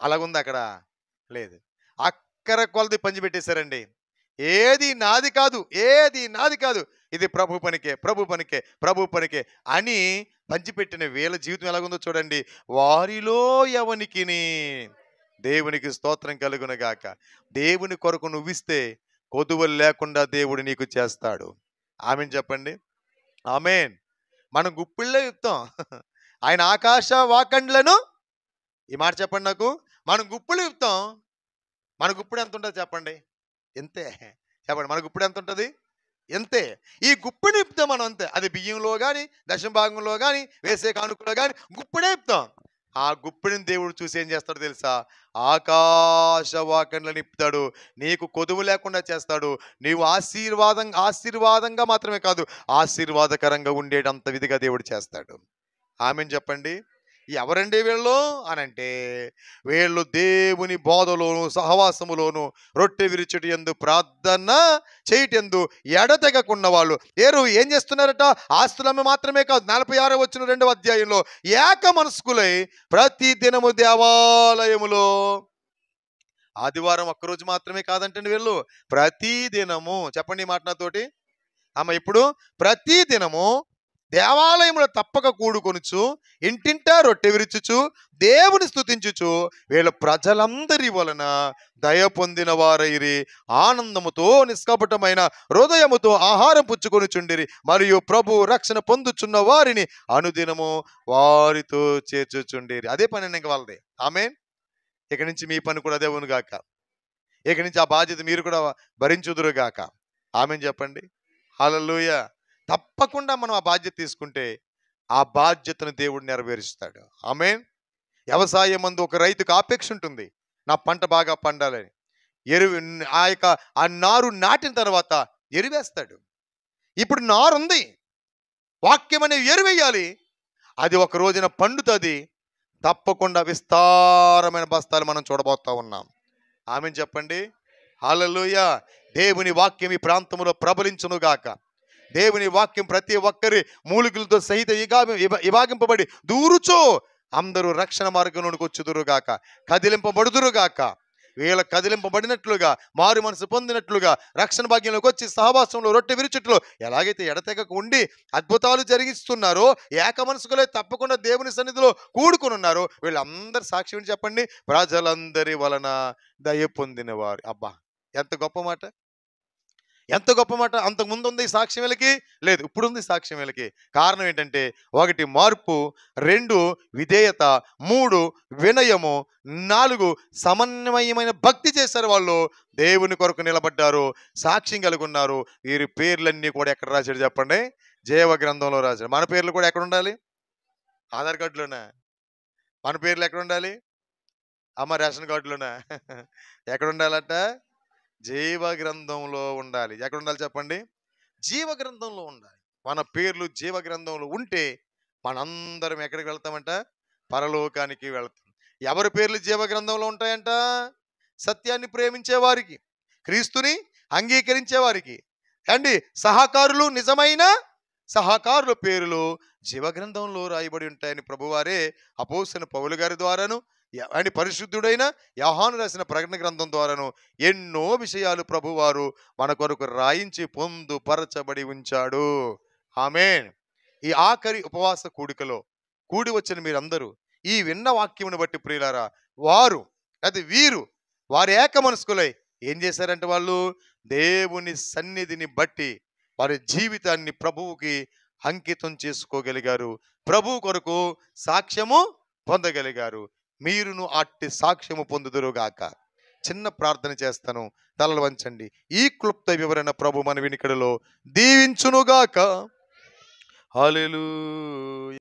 అలాగుంది అక్కడ? లేదు. అక్కర కొలది పంచిపెట్టేశారండి. ఏది నాది కాదు, ఇది ప్రభు పనికే అని పంచిపెట్టిన వీళ్ళ జీవితం ఎలాగుందో చూడండి. వారిలో ఎవనికిని దేవునికి స్తోత్రం కలుగునగాక. దేవుని కొరకు నువ్విస్తే కొదువలు లేకుండా దేవుడు నీకు చేస్తాడు. ఆమేన్ చెప్పండి. ఆమేన్. మనం గుప్పిళ్ళే యుక్తం, ఆయన ఆకాశ వాకండ్లను, ఈ మాట చెప్పండి నాకు, మనం గుప్పులు యుక్తం. మన గుప్పుడు ఎంత ఉంటుంది చెప్పండి? ఎంతే చెప్పండి. మన గుప్పుడు ఎంత ఉంటుంది? ఎంతే. ఈ గుప్పిడి ఇప్పుతాం మనం అంతే. అది బియ్యంలో కానీ, దశమ భాగంలో కానీ, వేసే కానుకలో కానీ గుప్పిడే ఇప్పుతాం. ఆ గుప్పిడిని దేవుడు చూసి ఏం చేస్తాడు తెలుసా? ఆకాశ వాకండ్లను నింపుతాడు. నీకు కొదువు లేకుండా చేస్తాడు. నీవు ఆశీర్వాదంగా మాత్రమే కాదు, ఆశీర్వాదకరంగా ఉండేటంత విధిగా దేవుడు చేస్తాడు. ఆమేన్ చెప్పండి. ఎవరండి వీళ్ళు అనంటే, వీళ్ళు దేవుని బోధలోను సహవాసములోను రొట్టె విరుచుటి యందు ప్రార్థన చేయటందు ఎడతెగకున్న వాళ్ళు. ఏం చేస్తున్నారట? ఆస్తులమ్మ మాత్రమే కాదు, 46వ వచనం 2వ అధ్యాయంలో ఏక మనస్కులై ప్రతి దినము దేవాలయములో, ఆదివారం ఒక్కరోజు మాత్రమే కాదంటండి వీళ్ళు, ప్రతి దినము. చెప్పండి ఈ మాట నాతోటి. ఇప్పుడు ప్రతి దినము దేవాలయంలో తప్పక కూడుకొనుచు ఇంటింటా రొట్టె విరుచుచు దేవుని స్తుతించుచు వీళ్ళ ప్రజలందరి వలన దయ పొందిన వారైరి, ఆనందముతో నిష్కపటమైన హృదయముతో ఆహారం పుచ్చుకొనుచుండిరి, మరియు ప్రభు రక్షణ పొందుచున్న వారిని అనుదినము వారితో చేర్చుచుండిరి. అదే పని ఇంక వాళ్ళది. ఆమేన్. ఇక నుంచి మీ పని కూడా అదే అవును గాక. ఇక నుంచి ఆ బాధ్యత మీరు కూడా భరించుదురు గాక. ఆమేన్ చెప్పండి. హల్లెలూయా. తప్పకుండా మనం ఆ బాధ్యత తీసుకుంటే ఆ బాధ్యతను దేవుడు నెరవేరుస్తాడు. ఆమేన్. వ్యవసాయం మందు ఒక రైతుకు ఆపేక్ష ఉంటుంది, నా పంట బాగా పండాలని. ఎరువు ఆ యొక్క ఆ నారు నాటిన తర్వాత ఎరువేస్తాడు. ఇప్పుడు నారు ఉంది, వాక్యం అనే ఎరువేయాలి. అది ఒక రోజున పండుతుంది. తప్పకుండా విస్తారమైన బస్తాలు మనం చూడబోతా ఉన్నాం. ఆమేన్ చెప్పండి. హల్లెలూయా. దేవుని వాక్యం ఈ ప్రాంతంలో ప్రబలించును గాక. దేవుని వాక్యం ప్రతి ఒక్కరి మూలికలతో సహిత విభాగింపబడి దూరుచో అందరూ రక్షణ మార్గంలోనికి వచ్చుదురుగాక, కదిలింపబడుదురుగాక. వీళ్ళ కదిలింపబడినట్లుగా, మారు మనసు పొందినట్లుగా, రక్షణ భాగ్యంలోకి వచ్చి సహవాసంలో రొట్టె విరుచుట్లో ఎలాగైతే ఎడతెగక ఉండి అద్భుతాలు జరిగిస్తున్నారో, ఏక మనసుకులే తప్పకుండా దేవుని సన్నిధిలో కూడుకుని ఉన్నారో, వీళ్ళందరి సాక్ష్యం చెప్పండి. ప్రజలందరి వలన దయ పొందిన వారు. అబ్బా, ఎంత గొప్ప మాట, ఎంత గొప్ప మాట. అంతకుముందు ఉంది సాక్ష్యం వీళ్ళకి లేదు, ఇప్పుడు ఉంది సాక్ష్యం వీళ్ళకి. కారణం ఏంటంటే 1 మార్పు, 2 విధేయత, 3 వినయము, 4 సమన్వయమైన భక్తి చేశారు. వాళ్ళు దేవుని కొరకు నిలబడ్డారు, సాక్ష్యం కలిగి ఉన్నారు. వీరి పేర్లన్నీ కూడా ఎక్కడ రాశాడు చెప్పండి? జీవ గ్రంథంలో రాశాడు. మన పేర్లు కూడా ఎక్కడ ఉండాలి? ఆధార్ కార్డులోనా? మన పేర్లు ఎక్కడ ఉండాలి? అమ్మ రేషన్ కార్డులోనా? ఎక్కడ ఉండాలట? జీవ గ్రంథంలో ఉండాలి. ఎక్కడ ఉండాలి చెప్పండి? జీవ గ్రంథంలో ఉండాలి. మన పేర్లు జీవ గ్రంథంలో ఉంటే మనందరం ఎక్కడికి వెళ్తామంట? పరలోకానికి వెళ్తాం. ఎవరి పేర్లు జీవ గ్రంథంలో ఉంటాయంట? సత్యాన్ని ప్రేమించే వారికి, క్రీస్తుని అంగీకరించే వారికి అండి, సహకారులు, నిజమైన సహకారుల పేర్లు జీవ గ్రంథంలో రాయబడి ఉంటాయని ప్రభువారే అపోస్తలుడైన పౌలు గారి ద్వారాను అని పరిశుద్ధుడైన యోహాను రాసిన ప్రకటన గ్రంథం ద్వారాను ఎన్నో విషయాలు ప్రభువారు మన కొరకు రాయించి పొందుపరచబడి ఉంచాడు. ఆమేన్. ఈ ఆఖరి ఉపవాస కూడికలో కూడి వచ్చిన మీరందరూ ఈ విన్న వాక్యమును బట్టి ప్రియులారా, వారు అది వీరు వారి ఏక మనస్కులై ఏం చేశారంటే, వాళ్ళు దేవుని సన్నిధిని బట్టి వారి జీవితాన్ని ప్రభువుకి అంకితం చేసుకోగలిగారు, ప్రభువు కొరకు సాక్ష్యము పొందగలిగారు. మీరును అట్టి సాక్ష్యము పొందుదురుగాక. చిన్న ప్రార్థన చేస్తాను, తలలు వంచండి. ఈ క్లుప్త వివరణ ప్రభు మన వినికిడిలో దీవించునుగాక. హల్లెలూయా.